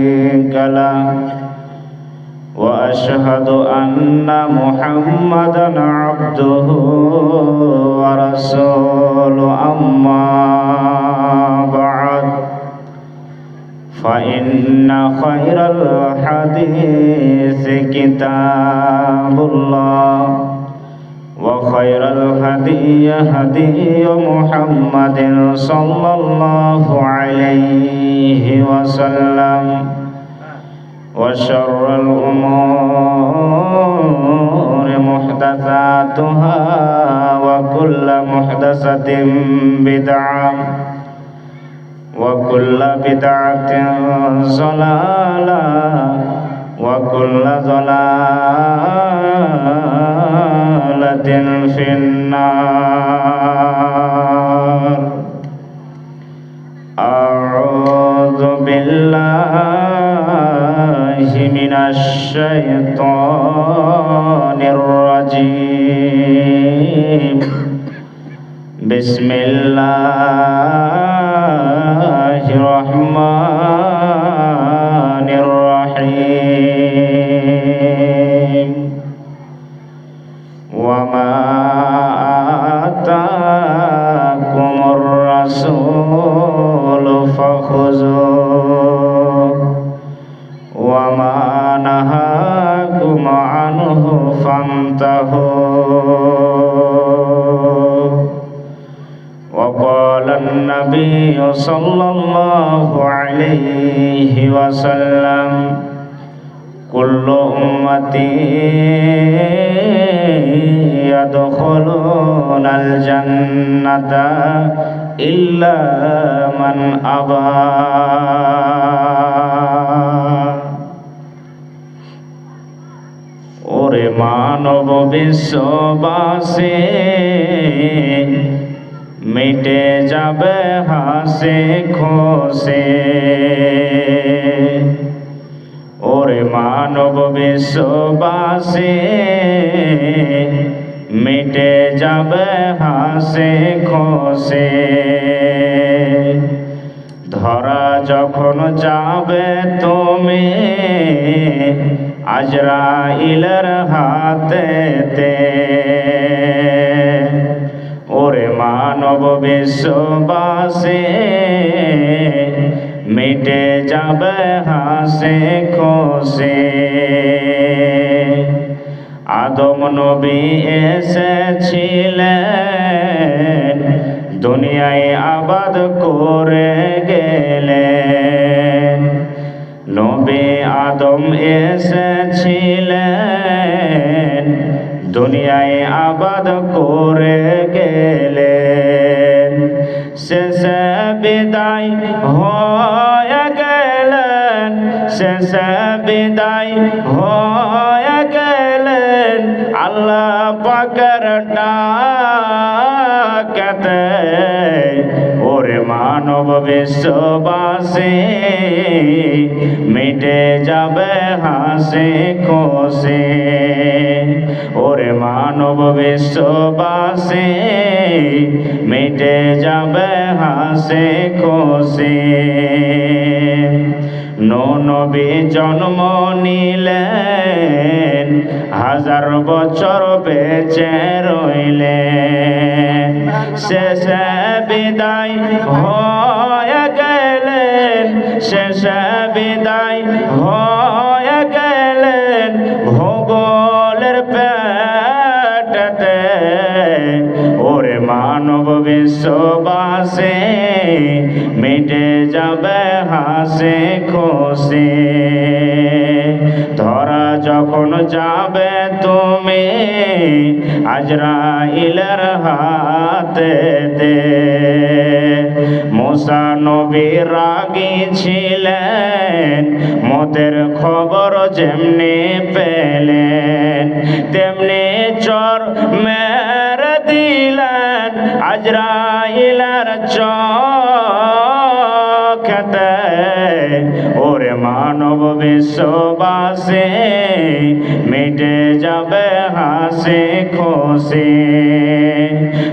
شريك له وأشهد أن محمدا عبده ورسوله أما بعد فإن خير الحديث كتاب الله وخير الهدي هدي محمد صلى الله عليه وسلم وشر الأمور محدثاتها وكل محدثة بدعة وكل بدعة ضلالة وكل ضلالة في النار. أعوذ بالله من الشيطان الرجيم. بسم الله الرحمن الرحيم. وما آتاكم الرسول فخذوه وما نهاكم عنه فانتهوا. وقال النبي صلى الله عليه وسلم كل أمتي يدخلون الجنة إلا من أبى. ওরে মানব বিশ্ববাসী মিটে যাবে হাসে খুশি। ওরে মানব বিশ্ববাসী মিটে যাবে হাসে খুশি। ধরা যখন যাবে তুমি আজরাইলের হাতেতে। ওরে মানব বিশ্ববাসী মিটে যাবে হাসে খুশি। আদম নবী এসেছিলেন দুনিয়ায় আবাদ করে গেলেন। নবী আদম এসেছিলেন দুনিয়ায় আবাদ করে গেলেন। শেষে বিদায় হয়ে গেলেন, শেষে বিদায় হয়ে গেলেন আল্লাহ পাকের ডাকেতে। ওরে মানব বিশ্ববাসী মিটে যাবে হাসি খুশি। ওরে মানব বিশ্ববাসী মিটে যাবে হাসি খুশি। নবী জন্ম নিলেন হাজার বছর বেঁচে রইলেন। শেষে বিদায় হয়ে গেলেন, শেষে বিদায় হয়ে গেলেন ভূগোলের পেটেতে। ওরে মানব বিশ্ববাসী মিটে যাবে হাসি খুশি। ধরা যখন যাবে তুমি আজরাইলের হাতেতে। মুসা নবী রাগী ছিলেন, মতের খবর যেমনি পেলেন তেমনি চর মেরে দিলেন আজরাইলের চোখেতে। ওরে মানব বিশ্ববাসী মিটে যাবে হাসি খুশি।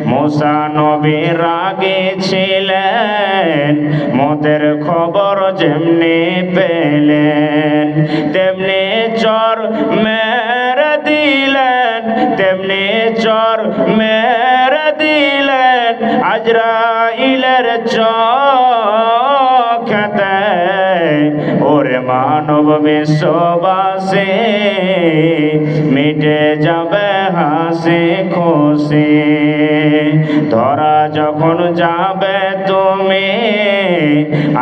মুসা নবী রাগী ছিলেন, মতের খবর যেমনি পেলেন, তেমনি চর মেরে দিলেন, তেমনি চর মেরে দিলেন আজরাইলের চোখেতে। ওরে মানব বিশ্ববাসী, মিটে যাবে হাসি খুশি। ধরা যখন যাবে তুমি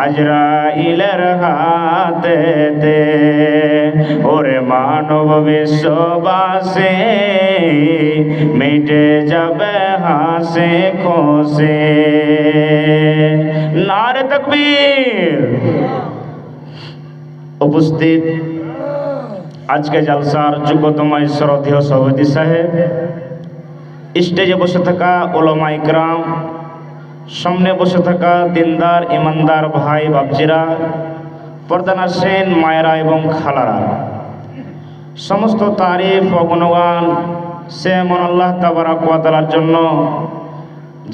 আজরাইলের হাতেতে, ওরে মানব বিশ্ববাসী, মিটে যাবে হাসি খুশি। নারে তাকবীর। উপস্থিত আজকে জলসার যোগ্যতম শ্রদ্ধেয় সভাপতি সাহেব, স্টেজে বসে থাকা ওলামা ইকরাম, সামনে বসে থাকা দিনদার ইমানদার ভাই বাপজিরা, পর্দানাসীন মায়েরা এবং খালারা, সমস্ত তারিফ ও গুণগান সে মন আল্লাহ তাবারক ওয়া তাআলার জন্য,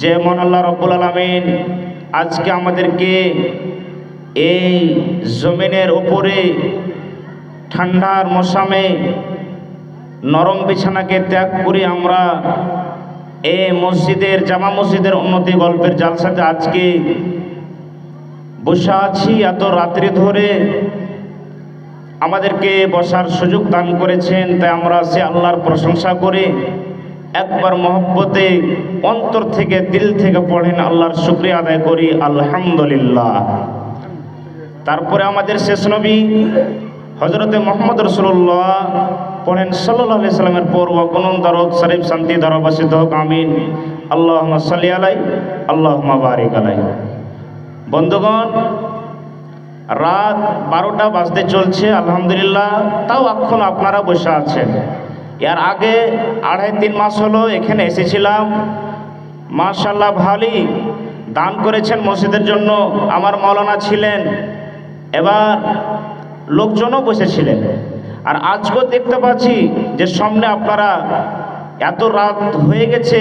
যে মন আল্লাহ রব্বুল আলামিন আজকে আমাদেরকে এই জমিনের উপরে ঠান্ডার মৌসুমে নরম বিছানাকে ত্যাগ করে আমরা এই মসজিদের, জামা মসজিদের উন্নতি গল্পের জালসাতে আজকে বসে আছি। এত রাত্রি ধরে আমাদেরকে বসার সুযোগ দান করেছেন, তাই আমরা সে আল্লাহর প্রশংসা করে একবার মহব্বতে অন্তর থেকে, দিল থেকে পড়েন আল্লাহর শুকরিয়া আদায় করি, আলহামদুলিল্লাহ। তারপরে আমাদের শেষ নবী হযরতে মুহাম্মদ রাসূলুল্লাহ পড়েন সাল্লাল্লাহু আলাইহি সাল্লামের পর ওয়াকুনুন দরুদ শরীফ শান্তি ধারাবাসিত হোক, আমিন। আল্লাহুম্মা সাল্লি আলাইহি, আল্লাহুম্মা বারিক আলাইহি। বন্ধুগণ, রাত 12টা বাজতে চলছে, আলহামদুলিল্লাহ, তাও এখন আপনারা বসে আছেন। এর আগে 2.5-3 মাস হলো এখানে এসেছিলাম, মাশাআল্লাহ ভালোই দান করেছেন মসজিদের জন্য। আমার মাওলানা ছিলেন, এবার লোকজনও বসেছিলেন। আর আজকেও দেখতে পাচ্ছি যে সামনে আপনারা, এত রাত হয়ে গেছে,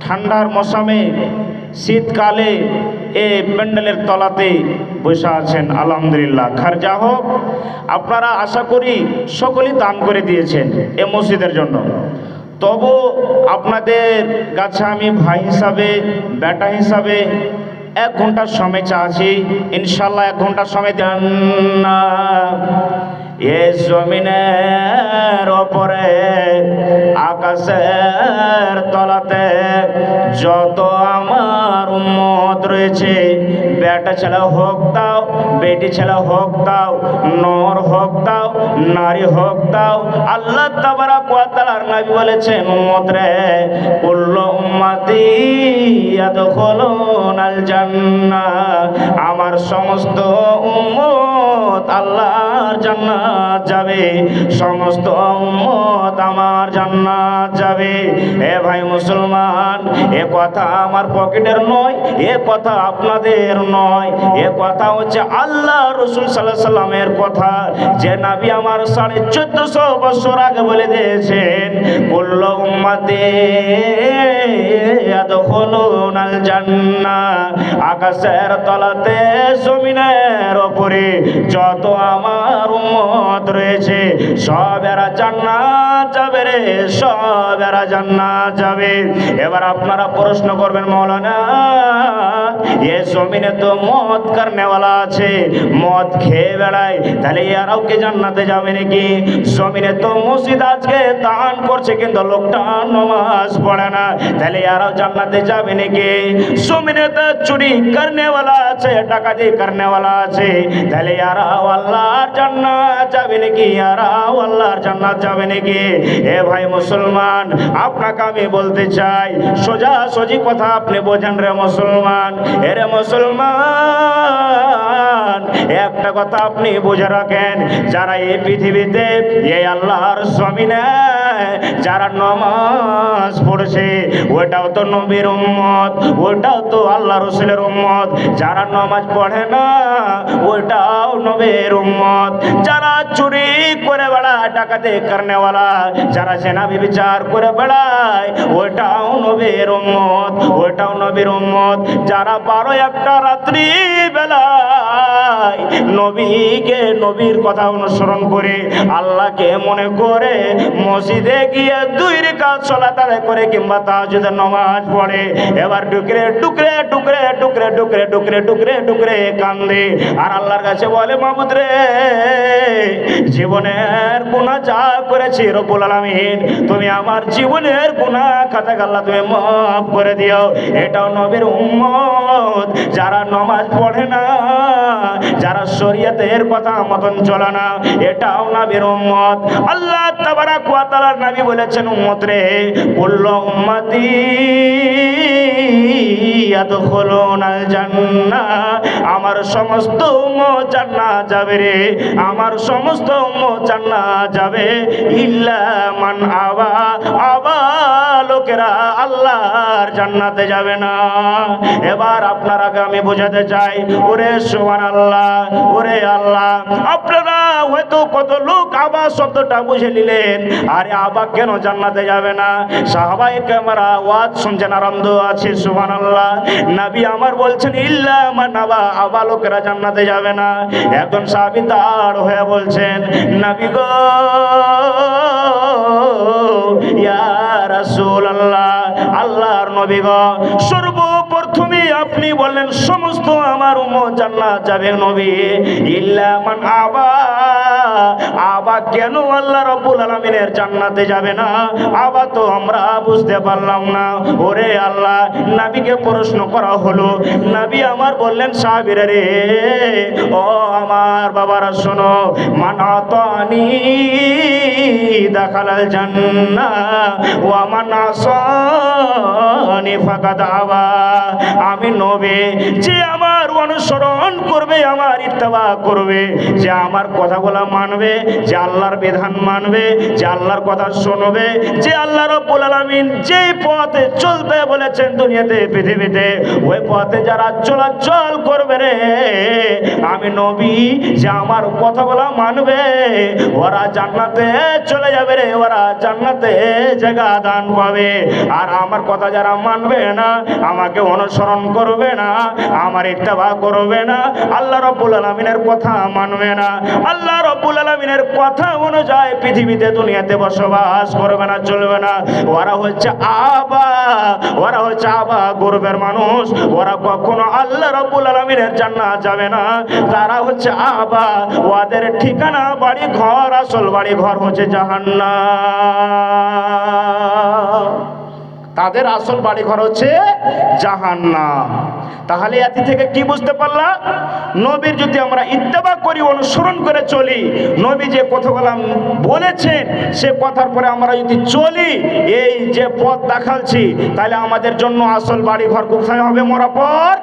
ঠান্ডার মৌসুমে শীতকালে এই প্যান্ডেলের তলাতে বসে আছেন, আলহামদুলিল্লাহ। খারজা হোক, আপনারা আশা করি সকলেই দান করে দিয়েছেন এ মসজিদের জন্য। তবু আপনাদের কাছে আমি ভাই হিসাবে, বেটা হিসাবে 1 ঘন্টার সময় চাচ্ছি, ইনশাল্লাহ 1 ঘন্টার সময় দেন না। এ জমিনের ওপরে, আকাশের তলাতে যত আমার উম্মত রয়েছে, বেটা ছেলে হোক দাও, বেটি ছেলে হোক দাও, নর হোক দাও, নারী হোক দাও, আল্লাহ তাবারক ওয়া তাআলার নবী বলেছেন, উম্মত রে, কুল্লু উম্মতি ইয়াদখুলুনাল জান্নাহ, আমার সমস্ত উম্মত আল্লাহর জান্নাত যাবে, সমস্ত উম্মত আমার জান্নাত যাবে। এ ভাই মুসলমান, এ কথা আমার পকেটের নয়, এ কথা আপনাদের নয়, এ কথা হচ্ছে আল্লাহ রাসূল সাল্লাল্লাহু আলাইহি সাল্লামের কথা, যে নবী আমার 1450 বছর আগে বলে দিয়েছেন, কুল্লু উম্মতি ইয়াদখুলুনাল জান্নাহ, আকাশের তলাতে, জমিনের উপরে যত আমার উম্মত রয়েছে, সব এরা জান্নাত যাবে রে, সব এরা জান্নাত যাবে। এবার আপনারা প্রশ্ন করবেন, মাওলানা এ জমিনে তো মদ করনেওয়ালা আছে, মদ খেয়ে বেড়ায়, তাহলে এরাও কি জান্নাতে যাবে নাকি? জমিনে তো মসজিদ আজকে দান করছে, কিন্তু লোকটা নামাজ পড়ে না, তাহলে এরাও জান্নাতে যাবে নাকি? জমিনে তো চুরি করনেওয়ালা আছে, ডাকাতি করনেওয়ালা আছে, তাহলে এরাও আল্লাহর জান্নাত যাবে নাকি? এরাও আল্লাহর জান্নাত যাবে নাকি? এ ভাই মুসলমান, আপনাকে আমি বলতে চাই, সোজা সোজি কথা আপনি বোঝেন রে মুসলমান। এরে মুসলমান, একটা কথা আপনি বুঝে রাখেন, যারা এই পৃথিবীতে, এই আল্লাহর জমিনে যারা নামাজ পড়ছে, ওটাও তো নবীর উম্মত, ওটাও তো আল্লাহ রাসূলের উম্মত। যারা নামাজ পড়ে না, ওটাও নবীর উম্মত। যারা চুরি করে বেড়ায়, ডাকাতি করনেওয়ালা, যারা জেনা ব্যভিচার করে বেড়ায়, ওটাও নবীর উম্মত, ওটাও নবীর উম্মত। যারা 12-1টা রাত্রি বেলায় নবীর কথা অনুসরণ করে আল্লাহকে মনে করে মসজিদে গিয়ে 2 রাকাত সালাত আদায় করে কিংবা তাহাজ্জুদের নামাজ পড়ে। এবার ডুকরে ডুকরে ডুকরে ডুকরে ডুকরে ডুকরে ডুকরে ডুকরে কান্দে আর আল্লাহর কাছে বলে, মাবুদ রে, জীবনের গুনাহ যা করেছি রব্বুল আলামিন, তুমি আমার জীবনের গুনাহ খাতা আল্লাহ তুমি মাফ করে দিও। এটাও নবীর উম্মত, যারা নামাজ পড়ে না, যারা শরীয়তের কথা মতন চলে না, এটাও নবীর উম্মত। আল্লাহ তাবারাক ওয়া তাআলার নবী বলেছেন, উম্মত রে, কুল্লু উম্মতি ইয়াদখুলুনাল জান্নাহ, আমার সমস্ত উম্মত জান্নাত যাবে রে, আমার সমস্ত উম্মত জান্নাত যাবে, ইল্লা মান আবা, আবা লোকেরা আল্লাহর জান্নাতে যাবে না। এবার আপনার আগে আমি বোঝাতে চাই, ওরে সুবহানাল্লাহ, ওরে আল্লাহ, আপনারা হয়তো কত লোক আবা শব্দটা বুঝে নিলেন, আরে আবা কেন জান্নাতে যাবে না? সাহাবায়ে কেরামরা ওয়াজ শুনছেন, আনন্দ আছে, সুবহানাল্লাহ। নবী আমার বলছেন, ইল্লা মান আবা, আবা লোকেরা জান্নাতে যাবে না। একজন সাহাবী দাঁড় হয়ে বলছেন, নবী গো, ইয়া রাসূলুল্লাহ, আল্লাহর নবী গো, সর্বপ্রথমে আপনি বললেন সমস্ত আমার উম্মত জান্নাত যাবে নবী, ইল্লা মান আবা, আবা কেন আল্লাহ রাব্বুল আলামিনের জান্নাতে যাবে না? আবা তো আমরা বুঝতে পারলাম না। ওরে আল্লাহ, নবীকে প্রশ্ন করা হলো, নবী আমার বললেন, সাহাবীরা রে, ও আমার বাবারা শোনো, মান আতানি দাখালাল জান্নাহ ওয়া মান আসানি ফাকাদ আবা। আমি নবী, যে আমার অনুসরণ করবে, আমার ইত্তেবা করবে, যে আমার কথাগুলো মানবে, যে আল্লাহর বিধান মানবে, যে আল্লাহর কথা শুনবে, যে আল্লাহ রাব্বুল আলামিন যে পথে চলতে বলেছেন দুনিয়াতে, পৃথিবীতে, ওই পথে যারা চলাচল করবে রে, আমি নবী, যে আমার কথাগুলো মানবে, ওরা জান্নাতে চলে যাবে রে, ওরা জান্নাতে জায়গা দান পাবে। আর আমার কথা যারা মানবে না, আমাকে অনুসরণ করবে না, আমার ইত্তেবা করবে না, আল্লাহ রাব্বুল আলামিনের কথা মানবে না, আল্লাহ রাব্বুল আলামিনের কথা অনুযায়ী পৃথিবীতে দুনিয়াতে বসবাস করবে না, চলবে না, ওরা হচ্ছে আবা, ওরা হচ্ছে আবা গর্বের মানুষ, ওরা কখনো আল্লাহ রাব্বুল আলামিনের জান্নাত যাবে না। তারা হচ্ছে আবা, ওদের ঠিকানা বাড়ি ঘর, আসল বাড়ি ঘর হচ্ছে জাহান্নাম, তাদের আসল বাড়ি ঘর হচ্ছে জাহান্নাম। তাহলে এতে থেকে কি বুঝতে পারলাম? নবীর যদি আমরা ইত্তেবা করি, অনুসরণ করে চলি, নবী যে কথাগুলো বলেছেন সে কথার পরে আমরা যদি চলি, এই যে পথ দেখাচ্ছি, তাহলে আমাদের জন্য আসল বাড়ি ঘর কোথায় হবে? মরার পর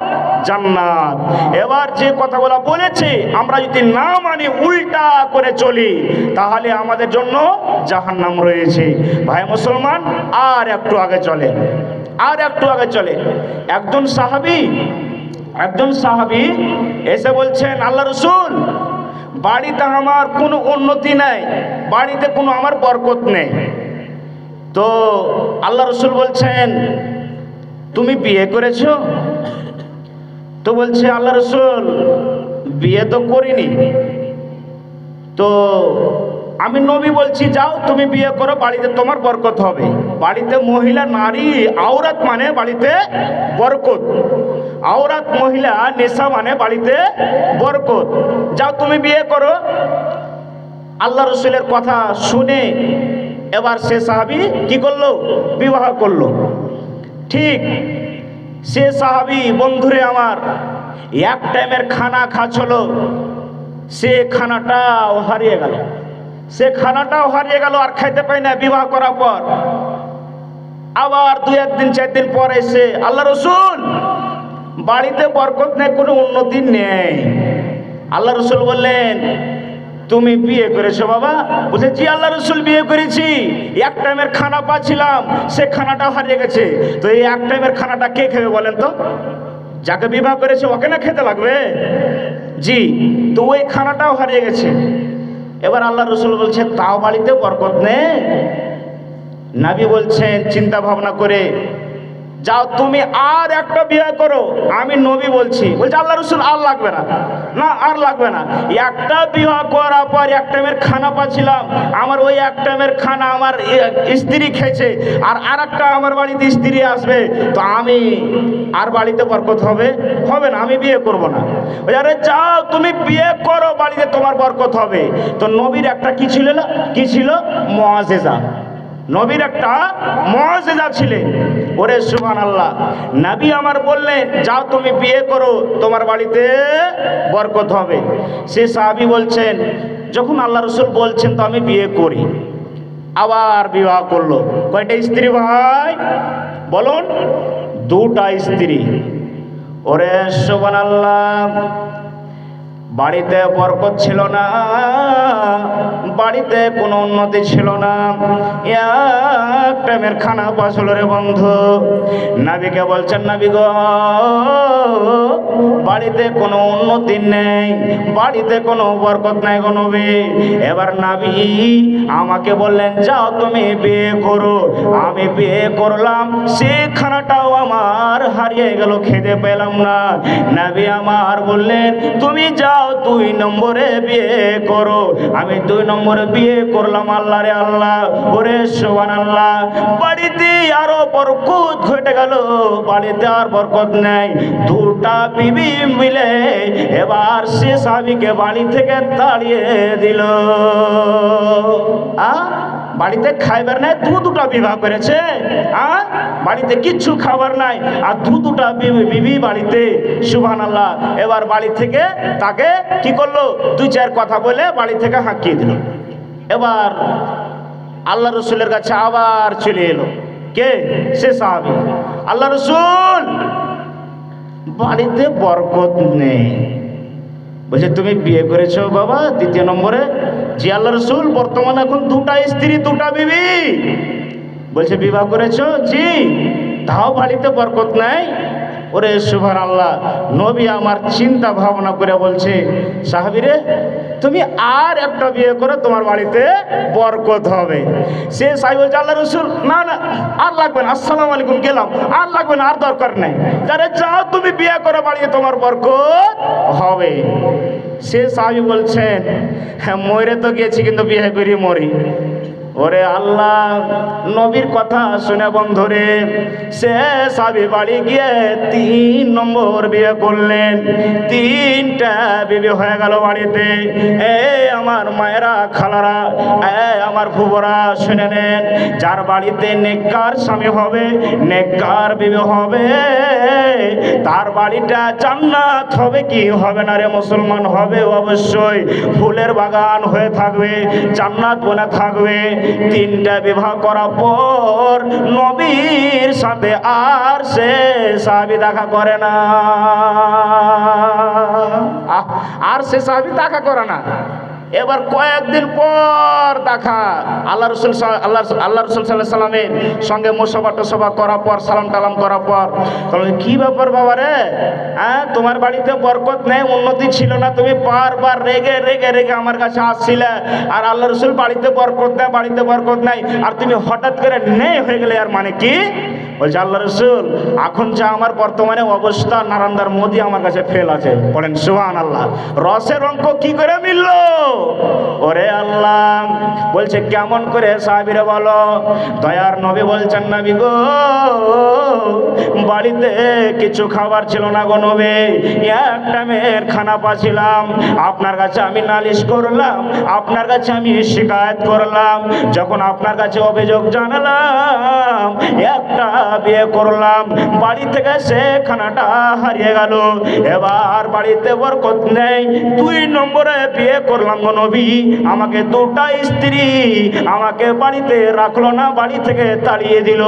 জান্নাত। এবার যে কথাগুলো বলেছে আমরা যদি না মানি, উল্টা করে চলি, তাহলে আমাদের জন্য জাহান্নাম রয়েছে। ভাই মুসলমান, আর একটু আগে চলে, আর একটু আগে চলে। একজন সাহাবী এসে বলছেন, আল্লাহ রাসূল, বাড়িতে আমার কোনো উন্নতি নাই, বাড়িতে কোনো আমার বরকত নেই। তো আল্লাহ রাসূল বলছেন, তুমি বিয়ে করেছো? তো বলছে, আল্লাহ রাসূল, বিয়ে তো করিনি। তো আমি নবী বলছি, যাও তুমি বিয়ে করো, বাড়িতে তোমার বরকত হবে। বাড়িতে মহিলা, নারী, আওরাত মানে বাড়িতে বরকত, আওরাত মহিলা, নেশা মানে বাড়িতে বরকত, যাও তুমি বিয়ে করো। আল্লাহ রাসূলের কথা শুনে এবার সে সাহাবী কি করলো? বিবাহ করলো। ঠিক সে সাহাবী, বন্ধুরে আমার, এক টাইমের খানা খাচ্ছিল, সে খানাটাও হারিয়ে গেল, সে খানাটাও হারিয়ে গেল, আর খাইতে পাই না বিবাহ করার পর। আবার 2-1 দিন 4 দিন পর এসে, আল্লাহ রাসূল, বাড়িতে বরকত নেই, কোনো উন্নতি নেই। আল্লাহ রাসূল বললেন, তুমি বিয়ে করেছো বাবা? বলছে, জি আল্লাহ রাসূল, বিয়ে করেছি। এক টাইমের খানা পাচ্ছিলাম, সে খানাটাও হারিয়ে গেছে। তো এই এক টাইমের খানাটা কে খাবে বলেন তো? যাকে বিবাহ করেছে ওকে না খেতে লাগবে? জি, তো ওই খানাটাও হারিয়ে গেছে। এবার আল্লাহ রাসূল বলছে, তাও বাড়িতে বরকত নেই? নবী বলছেন চিন্তা ভাবনা করে যাও তুমি আর একটা বিয়ে করো। আমি নবী বলছি। বলছে আল্লাহ রসুল আর লাগবে না, না আর লাগবে না। একটা বিবাহ করার পর এক টাইমের খানা পাচ্ছিলাম, আমার ওই এক টাইমের খানা আমার স্ত্রী খেয়েছে, আর একটা আমার বাড়িতে স্ত্রী আসবে, তো আমি আর বাড়িতে বরকত হবে হবে না, আমি বিয়ে করব না। আরে যাও তুমি বিয়ে করো, বাড়িতে তোমার বরকত হবে। তো নবীর একটা কি ছিল না, কি ছিল? মুআজিজা। নবীর একটা মুআজিজা ছিলেন। ওরে সুবহানাল্লাহ, নবী আমার বললেন যাও তুমি বিয়ে করো, তোমার বাড়িতে বরকত হবে। সে সাহাবী বলছেন যখন আল্লাহ রাসূল বলছেন তো আমি বিয়ে করি। আবার বিবাহ করলো। কয়টা স্ত্রী ভাই বলুন? দুটা স্ত্রী। ওরে সুবহানাল্লাহ, বাড়িতে বরকত ছিল না, বাড়িতে কোনো উন্নতি ছিল না, এক টাইমের খানা পাছিল রে বন্ধু। নবীকে বলছেন নবী গো, বাড়িতে কোনো উন্নতি নেই, বাড়িতে কোনো বরকত নাই গো নবী। এবার নবী আমাকে বললেন যাও তুমি বিয়ে করো। আমি বিয়ে করলাম, সেই খানাটাও আমার হারিয়ে গেল, খেতে পেলাম না। নবী আমার বললেন তুমি যাও 2 নম্বরে বিয়ে করো। আমি 2 নম্বরে বিয়ে করলাম। আল্লাহ রে আল্লাহ, ওরে সুবহানাল্লাহ, বাড়িতে আরো বরকত ঘটে গেল, বাড়িতে আর বরকত নেই। দুটা বিবি মিলে এবার সে স্বামীকে বাড়ি থেকে তাড়িয়ে দিল। বাড়িতে খাইবার নাই, দুটা বিবাহ করেছে। বাড়িতে কিচ্ছু খাবার নাই, আর দুটা বিবি বাড়িতে। সুবহানাল্লাহ, এবার বাড়ি থেকে তাকে কি করলো, 2-4 কথা বলে বাড়ি থেকে হাঁকিয়ে দিল। এবার আল্লাহ রসুলের কাছে আবার চলে এলো। কে? সে সাহাবী। আল্লাহ রসুল, বাড়িতে বরকত নেই। বলছে তুমি বিয়ে করেছো বাবা 2 নম্বরে? জি আল্লাহ রসুল, বর্তমানে এখন 2টা স্ত্রী 2টা বিবি। বলছে বিবাহ করেছো? জি। তাও বাড়িতে বরকত নাই? ওরে সুবহানাল্লাহ, নবী আমার চিন্তা ভাবনা করে বলছে সাহাবী রে, তুমি আর একটা বিয়ে করো, তোমার বাড়িতে বরকত হবে। সে সাহাবী বলছে আল্লাহ রাসূল না না আর লাগবে না, আসসালামু আলাইকুম গেলাম, আর লাগবে না, আর দরকার নাই। যারে যাও তুমি বিয়ে করো, বাড়িতে তোমার বরকত হবে। সে সাহাবী বলছেন হ্যাঁ মরে তো গেছি, কিন্তু বিয়ে করি মরি। ওরে আল্লাহ, নবীর কথা শুনে বন্ধুরে সে সাহাবী বাড়ি গিয়ে 3 নম্বর বিয়ে করলেন। 3টা বিবি হয়ে গেল বাড়িতে। আমার মায়েরা, খালারা, আমার ফুবরা শুনে নেন, যার বাড়িতে নেককার স্বামী হবে, নেককার বিবি হবে, তার বাড়িটা জান্নাত হবে কি হবে না রে মুসলমান? হবে অবশ্যই। ফুলের বাগান হয়ে থাকবে, জান্নাত বনে থাকবে। 3টা বিবাহ করার পর নবীর সাথে আর সে সাহাবী দেখা করে না, আর সে সাহাবী দেখা করে না। এবার কয়েকদিন পর দেখা, আল্লাহ রসুল সাল্লাল্লাহু আলাইহি সাল্লামের সঙ্গে মুসাফা করার পর, সালাম টালাম করার পর, কি ব্যাপার বাবা রে, তোমার বাড়িতে বরকত নেই, উন্নতি ছিল না, তুমি বারবার রেগে রেগে রেগে আমার কাছে আসছিলে, আর আল্লাহ রসুল বাড়িতে বরকত নেই, বাড়িতে বরকত নাই, আর তুমি হঠাৎ করে নেই হয়ে গেলে, আর মানে কি? বলছে আল্লাহ রসুল এখন যা আমার বর্তমানে অবস্থা, নারান্দার মোদি আমার কাছে ফেল আছে। বলেন সুবহানাল্লাহ, রসের অঙ্ক কি করে মিলল? ওরে আল্লাহ, বলছে কেমন করে সাহাবীরা বলো। দয়ার নবী বলছেন নবী গো, বাড়িতে কিছু খাবার ছিল না গো নবী, এক টাইমের খানা পাচ্ছিলাম। আপনার কাছে আমি নালিশ করলাম, আপনার কাছে আমি শিকায়ত করলাম, যখন আপনার কাছে অভিযোগ জানালাম, একটা বিয়ে করলাম, বাড়ি থেকে সে খানাটা হারিয়ে গেল, এবার বাড়িতে বরকত নেই। 2 নম্বরে বিয়ে করলাম গো নবী, আমাকে 2টা স্ত্রী আমাকে বাড়িতে রাখলো না, বাড়ি থেকে তাড়িয়ে দিল।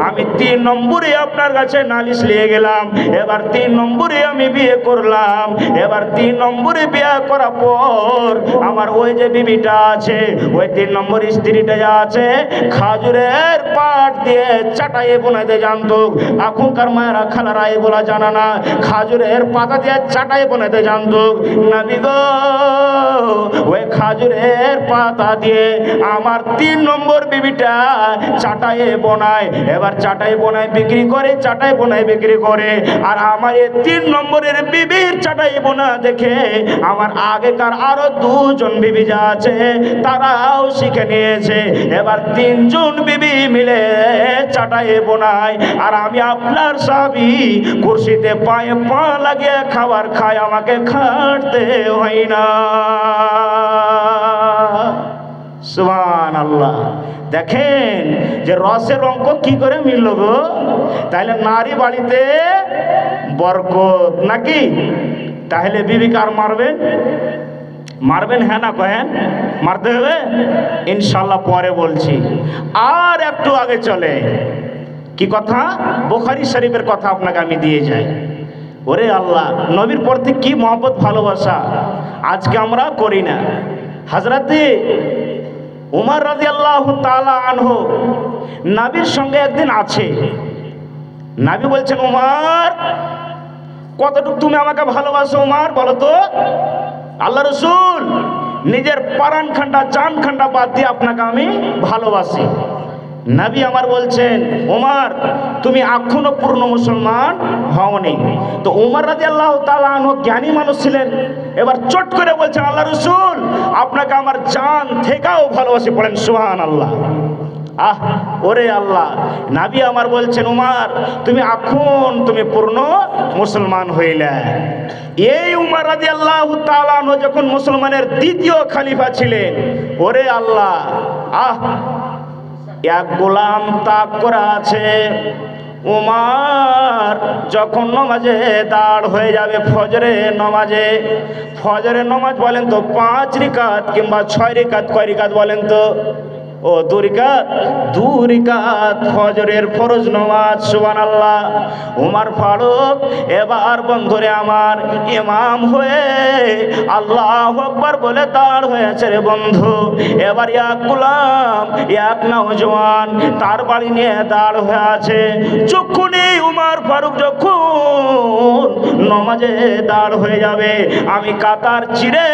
আমি 3 নম্বরে আপনার কাছে নালিশ নিয়ে গেলাম, এবার 3 নম্বরে আমি বিয়ে করলাম। এবার 3 নম্বরে বিয়ে করার পর আমার ওই যে বিবিটা আছে, ওই 3 নম্বর স্ত্রীটা যা আছে, খাজুরের পাট দিয়ে চাটাইয়ে বোনাইতে জানতো। এখনকার মায়েরা, খালারা এগুলা জানা না, খাজুরের পাতা দিয়ে চাটাইয়ে বোনাইতে জানতো। নবী গো, ওই খাজুরের পাতা দিয়ে আমার 3 নম্বর বিবিটা চাটায়ে বোনায়, এবার চাটাই বোনায় বিক্রি করে, চাটাই বোনায় বিক্রি করে। আর আমার এই 3 নম্বরের বিবির চাটাই বোনা দেখে আমার আগেকার আরো 2 জন বিবি যা আছে তারাও শিখে নিয়েছে। এবার 3 জন বিবি মিলে চাটাই বোনায়, আর আমি আপনার সাহাবী কুরসিতে পায়ে পা লাগিয়ে খাবার খাই, আমাকে খাটতে হয় না। সুবহানাল্লাহ। দেখেন যে রসের অঙ্ক কি করে মিলল গো। তাহলে নারী বাড়িতে বরকত নাকি? তাহলে বিবিকে আর মারবেন? মারবেন হ্যাঁ না কহেন? মারতে হবে ইনশাল্লাহ, পরে বলছি। আর একটু আগে চলে কি কথা, বুখারী শরীফের কথা আপনাকে আমি দিয়ে যাই। ওরে আল্লাহ, নবীর প্রতি কি মহব্বত ভালোবাসা আজকে আমরা করি না। হযরতে উমর রাদিয়াল্লাহু তাআলা আনহু নবীর সঙ্গে একদিন আছে। নবী বলছেন, উমর কতটুকু তুমি আমাকে ভালোবাসো উমর বলো তো? আল্লাহ রাসূল, নিজের প্রাণ খান্ডা জান খান্ডা বাদ দিয়ে আপনাকে আমি ভালোবাসি। নবী আমার বলছেন, উমর তুমি এখনো পূর্ণ মুসলমান হওনি। তো উমর রাদিয়াল্লাহু তাআলা আনহু জ্ঞানী মানুষ ছিলেন, এবার চট করে বলছেন, আল্লাহ রাসূল আপনাকে আমার জান থেকেও ভালোবাসি। পড়েন সুবহানাল্লাহ। আহ ওরে আল্লাহ, নবী আমার বলছেন, উমর তুমি পূর্ণ মুসলমান হইলে। এই উমর রাদিয়াল্লাহু তাআলা আনহু যখন মুসলমানের দ্বিতীয় খলিফা ছিলেন, ওরে আল্লাহ, এক গোলাম তাক করা আছে। উমর যখন নামাজে দাঁড় হয়ে যাবে ফজরের নামাজ বলেন তো 5 রিকাত কিংবা 6 রিকাত, কয় রিকাত বলেন তো? ও 2 রিকাত ফজরের ফরজ নামাজ। সুবহানাল্লাহ। উমর ফারুক এবার বন্ধুরে আমার ইমাম হয়ে আল্লাহু আকবার বলে দাঁড় হয়েছে রে বন্ধু। এবার এক গোলাম, এক নওজওয়ান তার বাড়ি নিয়ে দাঁড় হয়ে আছে। যখনই উমর ফারুক যখন নামাজে দাঁড় হয়ে যাবে, আমি কাতার চিরে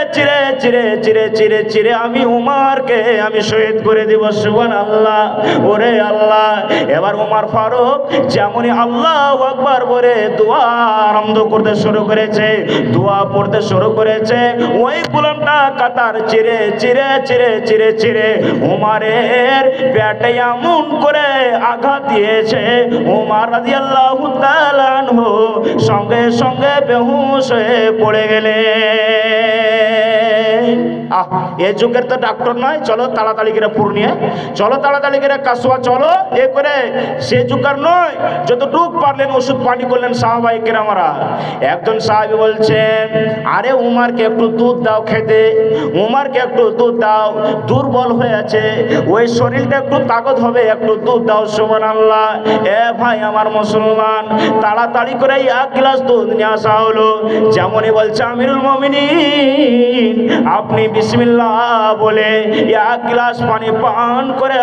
আমি উমরকে আমি শহীদ করে দিব। সুবহানাল্লাহ। ওরে আল্লাহ, এবার উমর ফারুক যেমনই আল্লাহু আকবার বলে দোয়া আরম্ভ করতে শুরু করেছে, দোয়া পড়তে শুরু করেছে, ওই গোলামটা কাতার চিরে উমরের পেটে এমন করে আঘাত দিয়েছে, উমর রাদিয়াল্লাহু তাআলা আনহু সঙ্গে সঙ্গে বেহুশ হয়ে পড়ে গেলেন। এ যুগের তো ডাক্তার নয়, চলো তাড়াতাড়ি করে পূর্ণিয়া, চলো তাড়াতাড়ি করে কাসোয়া, চলো এ করে সে যুগের নয়। যতটুক পারলেন ওষুধ পানি করলেন সাহাবায়ে কেরামরা। একজন সাহাবী বলছেন, আরে উমরকে একটু দুধ দাও খেতে, উমরকে একটু দুধ দাও, দুর্বল হয়ে আছে, ওই শরীরটা একটু তাকত হবে, একটু দুধ দাও। সুবহানাল্লাহ। এ ভাই আমার মুসলমান, তাড়াতাড়ি করে 1 গ্লাস দুধ নিয়ে আসা হলো। যেমনই বলছে আমিরুল মুমিনিন, আপনি বিসমিল্লাহ বলে 1 গ্লাস পানি পান করে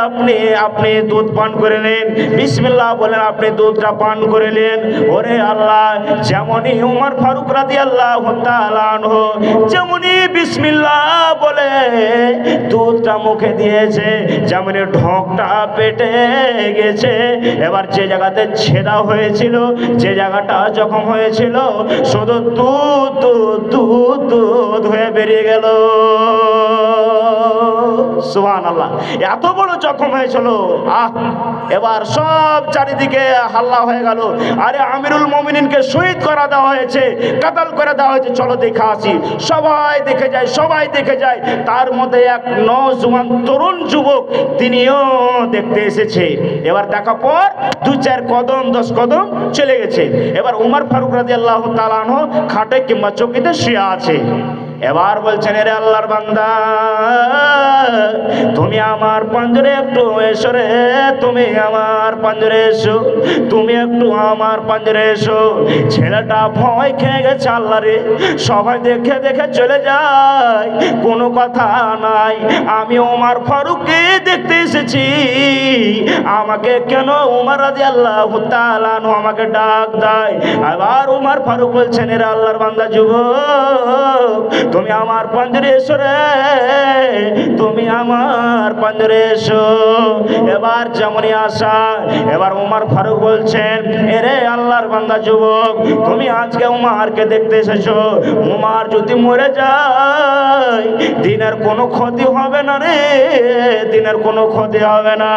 আপনি দুধ পান করে নেন। বিসমিল্লাহ বলেন, আপনি দুধটা পান করে নেন। ওরে আল্লাহ, যেমনই উমর ফারুক রাদিয়াল্লাহু তাআলা আনহু যেমনই বিসমিল্লাহ বলে দুধটা মুখে দিয়েছে, যেমনই ঢোকটা পেটে গেছে, এবার যে জায়গাতে ছেদা হয়েছিল, যে জায়গাটা জখম হয়েছিল, শুধু দুধ হয়ে বেরিয়ে গেল। সুবহানাল্লাহ। এত বড় জখম হয়েছিল। এবার সব চারিদিকে হাল্লা হয়ে গেল, আরে আমিরুল মুমিনিনকে শহীদ করে দেওয়া হয়েছে, কাতাল করে দেওয়া হয়েছে, চলো দেখে আসি। সবাই দেখে যায়। তার মধ্যে এক নওজওয়ান তরুণ যুবক, তিনিও দেখতে এসেছে। এবার দেখা পর 2-4 কদম 10 কদম চলে গেছে। এবার উমর ফারুক রাদিয়াল্লাহু তাআলা আনহু খাটে কিংবা চৌকিতে শুয়ে আছে। এবার বলছেন, রে আল্লাহর বান্দা, তুমি আমার পাঞ্জরে একটু এসো রে, তুমি আমার পাঞ্জরে এসো, তুমি একটু আমার পাঞ্জরে এসো। ছেলেটা ভয় খেয়ে গেছে, আল্লাহ রে, সবাই দেখে চলে যায়, কোনো কথা নাই, আমি উমর ফারুককে দেখতে এসেছি, আমাকে কেন উমর রাদিয়াল্লাহু তাআলা আনহু আমাকে ডাক দেয়। আবার উমর ফারুক বলছেন, রে আল্লাহর বান্দা যুবক, তুমি আমার পাঞ্জরে এসো রে, তুমি আমার আমার পাঞ্জরে এসো। এবার যেমনই আসা, এবার ওমর ফারুক বলছেন, এরে আল্লাহর বান্দা যুবক, তুমি আজকে উমারকে দেখতে এসেছো। উমার যদি মরে যায় দিনের কোনো ক্ষতি হবে না রে, দিনের কোনো ক্ষতি হবে না,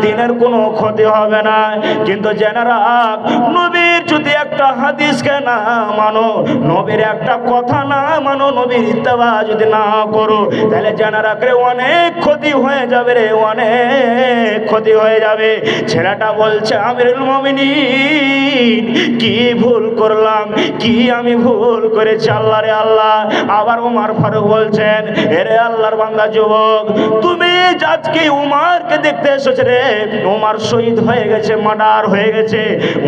দিনের কোনো ক্ষতি হবে না। কিন্তু জেনে রাখ, নবীর যদি একটা হাদিসকে না মানো, নবীর একটা কথা না মানো, নবীর ইত্তেবা যদি না করো, তাহলে জেনে রাখ রে, অনেক ক্ষতি হয়ে যাবে রে, অনেক ক্ষতি হয়ে যাবে। ছেলেটা বলছে, আমিরুল মুমিনিন, কি ভুল করলাম, কি আমি ভুল করেছি আল্লাহ রে আল্লাহ। আবার ওমর ফারুক বলছেন, এরে আল্লাহর বান্দা যুবক, তুমি আজকে উমারকে দেখতে এসেছো রে, উমার শহীদ হয়ে গেছে, মার্ডার হয়ে গেছে।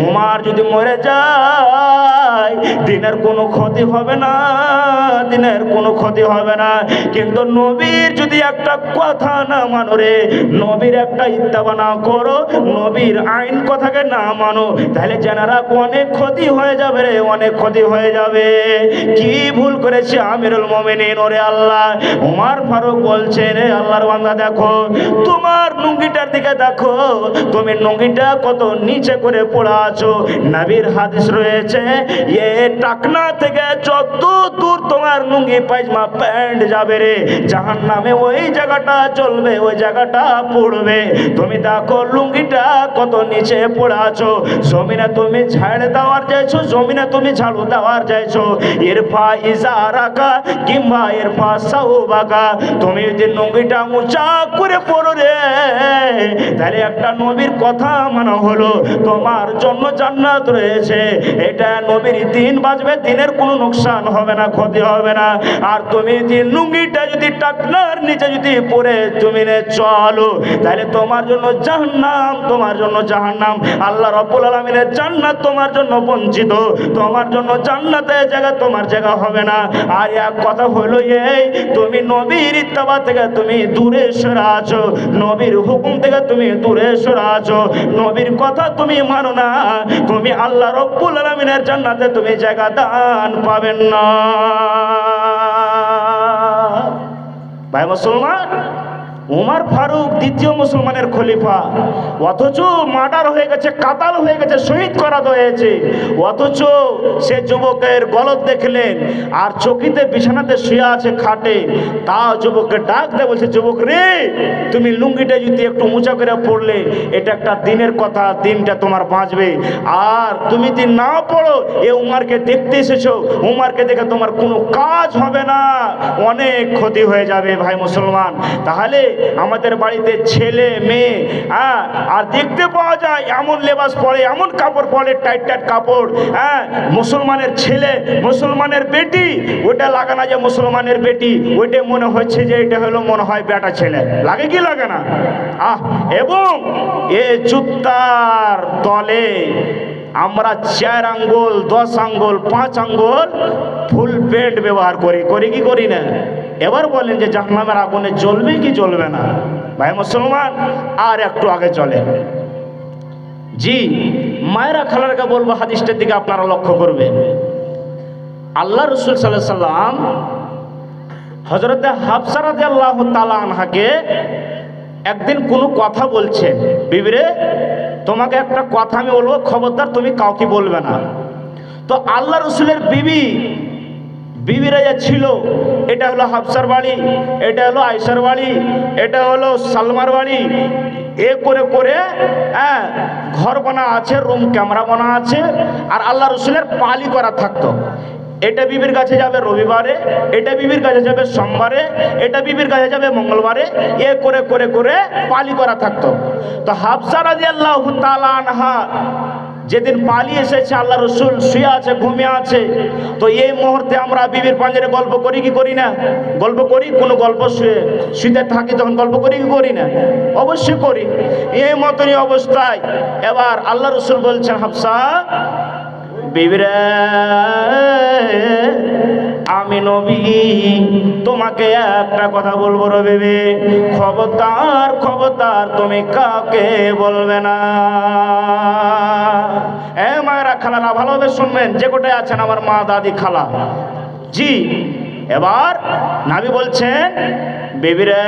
উমার যদি মরে যায় দিনের কোনো ক্ষতি হবে না, দিনের কোনো ক্ষতি হবে না। কিন্তু নবীর যদি একটা কথা না মানো রে, নবীর একটা ইত্তেবা না করো, নবীর আইন কথাকে না মানো, তাহলে জানারা অনেক ক্ষতি হয়ে যাবে রে, অনেক ক্ষতি হয়ে যাবে। কি ভুল করেছে আমিরুল মুমিনিন, ওরে আল্লাহ। ওমর ফারুক বলছে, রে আল্লাহর বান্দা দেখো, তোমার লুঙ্গিটার দিকে দেখো, তুমি লুঙ্গিটা কত নিচে করে পড়ে আছো। নবীর হাদিস রয়েছে, এ টাকনা থেকে যত দূর তোমার লুঙ্গি পায়জামা প্যান্ট যাবে রে, জাহান্নামে ওই জায়গাটা চলবে, ওই জায়গাটা পড়বে। তুমি দেখো লুঙ্গিটা কত নিচে পড়ে আছো, জমিনে তুমি ঝাড় দেওয়ার চাইছো, জমিনে তুমি ঝাড়ু দেওয়ার চাইছো। ইরফা ইজারাকা কিংবা ইরফা সাউবাকা, তুমি যদি লুঙ্গিটা উঁচা করে পড়ো রে, তাহলে একটা নবীর কথা মানা হলো, তোমার জন্য জান্নাত রয়েছে। এটা নবীর দিন বাঁচবে, দিনের কোনো নোকসান হবে না, ক্ষতি হবে না। আর তুমি যদি লুঙ্গিটা যদি টাকনার নিচে যদি পরে তুমি চলো, তাহলে তোমার জন্য জাহান্নাম, তোমার জন্য জাহান্নাম। আল্লাহ রাব্বুল আলামিনের জান্নাত তোমার জন্য বঞ্চিত, তোমার জন্য জান্নাতের জায়গা তোমার জায়গা হবে না। আর এক কথা হলো এই, তুমি নবীর ইত্তেবা থেকে তুমি দূরে সরে আছো, নবীর হুকুম থেকে তুমি দূরে সরে আছো, নবীর কথা তুমি মানো না, তুমি আল্লাহ রাব্বুল আলামিনের জান্নাতে তুমি জায়গা দান পাবেন না। ভাই মুসলমান, উমর ফারুক দ্বিতীয় মুসলমানের খলিফা, অথচ মার্ডার হয়ে গেছে, কাতাল হয়ে গেছে, শহীদ করা হয়েছে। অথচ সে যুবকের গলত দেখলেন, আর চকিতে বিছানাতে শুয়ে আছে খাটে, তা যুবককে ডাক দেয়, বলছে, যুবক রে, তুমি লুঙ্গিটা যদি একটু উঁচা করে পড়লে, এটা একটা দিনের কথা, দিনটা তোমার বাঁচবে। আর তুমি যদি না পড়ো, এ উমারকে দেখতে এসেছো, উমারকে দেখে তোমার কোনো কাজ হবে না, অনেক ক্ষতি হয়ে যাবে। ভাই মুসলমান, তাহলে আমাদের বাড়িতে ছেলে মেয়ে আর দেখতে পাওয়া যায় এমন লেবাস পরে, এমন কাপড় পরে, টাইট টাইট কাপড়, মুসলমানের ছেলে, মুসলমানের বেটি, ওটা লাগে না যে মুসলমানের বেটি, ওইটা মনে হচ্ছে যে এটা হলো মনে হয় বেটা ছেলে, লাগে কি লাগে না? এবং এ জুতার তলে আমরা 4 আঙ্গুল, 10 আঙ্গুল, 5 আঙ্গুল ফুল প্যান্ট ব্যবহার করি, করি কি করি না? এবার বলেন যে জাহান্নামের আগুনে জ্বলবে কি জ্বলবে না? ভাই মুসলমান, আর একটু আগে চলে। জি মায়েরা খালারকে বলবো, হাদিসটার দিকে আপনারা লক্ষ্য করবেন। আল্লাহ রাসূল সাল্লাল্লাহু আলাইহি সাল্লাম হযরতে হাফসা রাদিয়াল্লাহু তাআলা আনহাকে একদিন কোনো কথা বলছে, বিবিরে তোমাকে একটা কথা আমি বলবো, খবরদার তুমি কাউকে বলবে না। তো আল্লাহ রাসূলের বিবিরা যা ছিল, এটা হলো হাফসার বাড়ি, এটা হলো আয়েশার বাড়ি, এটা হলো সালমার বাড়ি, এ করে করে ঘর বানা আছে, রুম ক্যামেরা বানা আছে, আর আল্লাহ রাসূলের পালি করা থাকতো। এটা বিবির কাছে যাবে রবিবারে, এটা বিবির কাছে যাবে সোমবারে, এটা বিবির কাছে যাবে মঙ্গলবারে, এ করে করে করে পালি করা থাকতো। তো হাফসা রাদিয়াল্লাহু তাআলা আনহা যেদিন পালি এসেছে, আল্লাহ রাসূল শুয়ে আছে, ঘুমিয়ে আছে, তো এই মুহূর্তে আমরা বিবির পাঞ্জরে গল্প করি কি করি না? গল্প করি। কোনো গল্প শুতে থাকি তখন গল্প করি কি করি না? অবশ্যই করি। এই মতনই অবস্থায় এবার আল্লাহ রাসূল বলছেন, হাফসা বিবিরা, আমি নবী তোমাকে একটা কথা বলবো রে বিবি, খবরদার খবরদার তুমি কাউকে বলবে না। মায়েরা খালারা ভালোভাবে শুনবেন, যে কোটায় আছেন আমার মা দাদি খালা, জি এবার নবী বলছেন, বিবিরে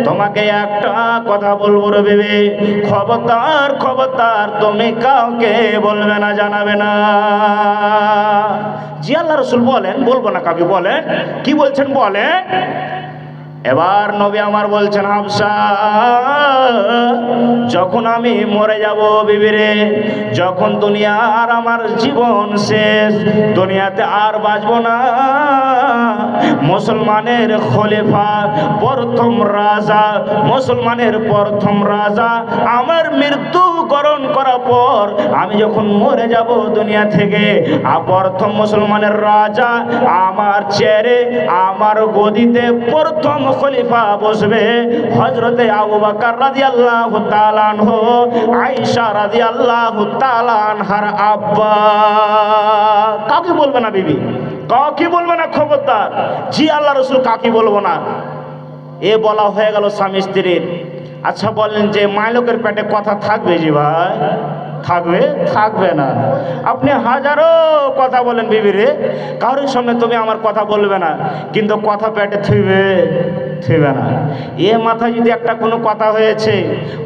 তোমাকে একটা কথা বলবো রে বিবি, খবরদার খবরদার তুমি কাউকে বলবে না, জানাবে না। জি আল্লাহ রাসূল বলেন, বলবো না কাউকে। বলেন কি বলছেন বলেন। এবার নবী আমার বলছেন, হাফসা যখন আমি মরে যাব বিবিরে, যখন দুনিয়ার আমার জীবন শেষ, দুনিয়াতে আর বাঁচব না, মুসলমানের খলিফা প্রথম রাজা, মুসলমানের প্রথম রাজা আমার মৃত্যুবরণ করার পর আমি যখন মরে যাব দুনিয়া থেকে, প্রথম মুসলমানের রাজা আমার চেয়ারে আমার গদিতে প্রথম খলিফা বসবে হযরতে আবু বকর রাদিয়াল্লাহু তাআলা আনহু, আয়েশা রাদিয়াল্লাহু তাআলা আনহার আব্বা। কাকে বলবে না বিবি, কাকে বলবে না, খবরদার। জি আল্লাহ রাসূল কাকে বলবো না। এ বলা হয়ে গেল স্বামী স্ত্রীর। আচ্ছা বলেন যে মাইলোকের পেটে কথা থাকবে? জি ভাই থাকবে, থাকবে না। আপনি হাজারো কথা বলেন বিবিরে, কারোর সামনে তুমি আমার কথা বলবে না, কিন্তু কথা পেটে থইবে থইবে না। এ মাথায় যদি একটা কোনো কথা হয়েছে,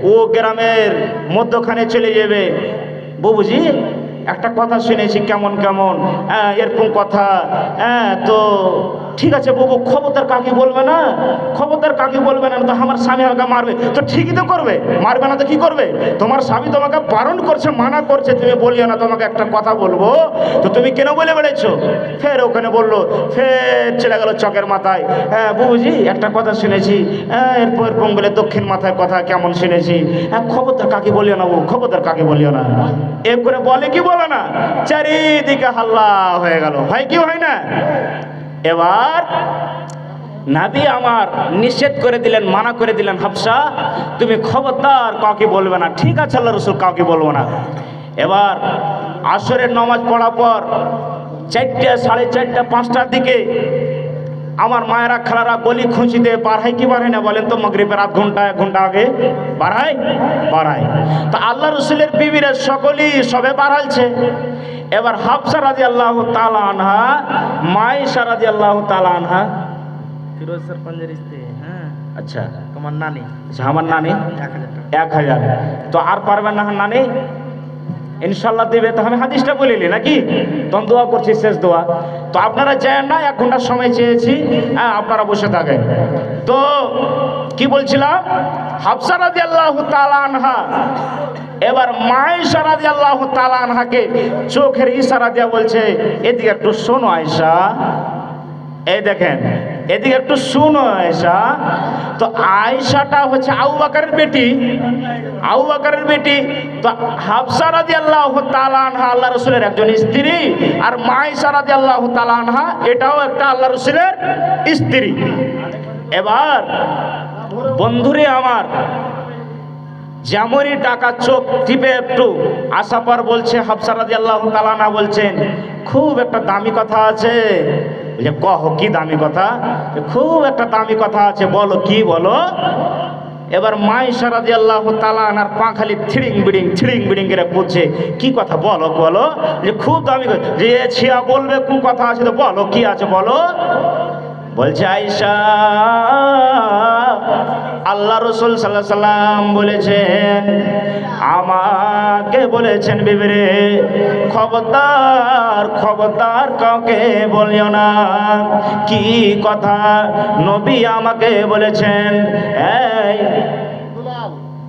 ও গ্রামের মধ্যখানে চলে যাবে, বাবুজি একটা কথা শুনেছি কেমন কেমন, এরকম কথা, তো ঠিক আছে বাবু, খবরদার কাকে বলবে না, খবরদার কাকে বলবে না, তো আমার স্বামী আমাকে মারবে। তো ঠিকই তো করবে, মারবে না তো কি করবে? তোমার স্বামী তোমাকে বারণ করছে, মানা করছে, তুমি বলিও না তোমাকে একটা কথা বলবো, তো তুমি কেন বলে বেড়েছো? ফের ওখানে বললো, ফের চলে গেল চকের মাথায়, বাবুজি একটা কথা শুনেছি, এরপর বলে দক্ষিণ মাথায় কথা কেমন শুনেছি, খবরদার কাকে বলিও না, খবরদার কাকে বলিও না। এ করে বলে কি বলে না, চারিদিকে হাল্লা হয়ে গেল, হয় কি হয় না? এবার নবী আমার নিষেধ করে দিলেন, মানা করে দিলেন, হাফসা তুমি খবরদার কাউকে বলবে না। ঠিক আছে আল্লাহ রাসূল, কাউকে বলবো না। এবার আসরের নামাজ পড়ার পর 4টা, 4:30, 5টার দিকে আমার মায়েরা খালারা গলি খুঁচিতে বার হয় কি বার হয় না বলেন তো? মাগরিবের আধ ঘন্টা 1 ঘন্টা আগে বাড়ায়। তা আল্লাহ রাসূলের বিবিরা সকলেই সবে বাড়ালছে। এবার হাফসা রাদিয়াল্লাহু তাআলা আনহা, মায়েশা রাদিয়াল্লাহু তাআলা আনহা, ফিরোজ স্যার পঞ্জারি স্ত্রী, আচ্ছা তোমার নানি, আচ্ছা আমার নানি 1000। তো আর পারবেন না নানি? ইনশাআল্লাহ দেবে। তো আমি হাদিসটা বলিনি নাকি, তখন দোয়া করছি, শেষ দোয়া। তো আপনারা চেয়েন না, 1 ঘন্টার সময় চেয়েছি, আপনারা বসে থাকেন। তো কি বলছিলাম, হাফসা রাদিয়াল্লাহু তাআলা আনহা এবার মায়েশা রাদিয়াল্লাহু তাআলা আনহাকে চোখের ইশারা দিয়ে বলছে, এদিকে একটু শোনো আয়েশা, এই দেখেন এদিকে একটু শোনো আয়েশা। তো আয়েশাটা হচ্ছে আবু বকরের বেটি, আবু বকরের বেটি। তো হাফসা রাদিয়াল্লাহু তাআলা আনহা আল্লাহ রাসূলের একজন স্ত্রী, আর মায়েশা রাদিয়াল্লাহু তাআলা আনহা এটাও একটা আল্লাহ রাসূলের স্ত্রী। এবার বন্ধুরে আমার, যেমনই টাকা চোখ টিপে একটু আশা পর বলছে, হাফসা রাদিয়াল্লাহু তাআলা আনহা বলছেন, খুব একটা দামি কথা আছে। বলে কহ কি দামি কথা? খুব একটা দামি কথা আছে, বলো কি বলো। এবার মায়েশা রাদিয়াল্লাহু তাআলা আনহার পা খালি থিড়িং বিড়িং করে পড়ছে, কি কথা বলো বলো, যে খুব দামি কথা, যে ছিয়া বলবে কোন কথা আছে, তো বলো কি আছে বলো। বলছে আয়েশা, আল্লাহ রাসূল সাল্লাল্লাহু আলাইহি সাল্লাম বলেছেন, আমাকে বলেছেন বিবিরে খবরদার খবরদার কাউকে বলিও না। কি কথা? নবী আমাকে বলেছেন। এই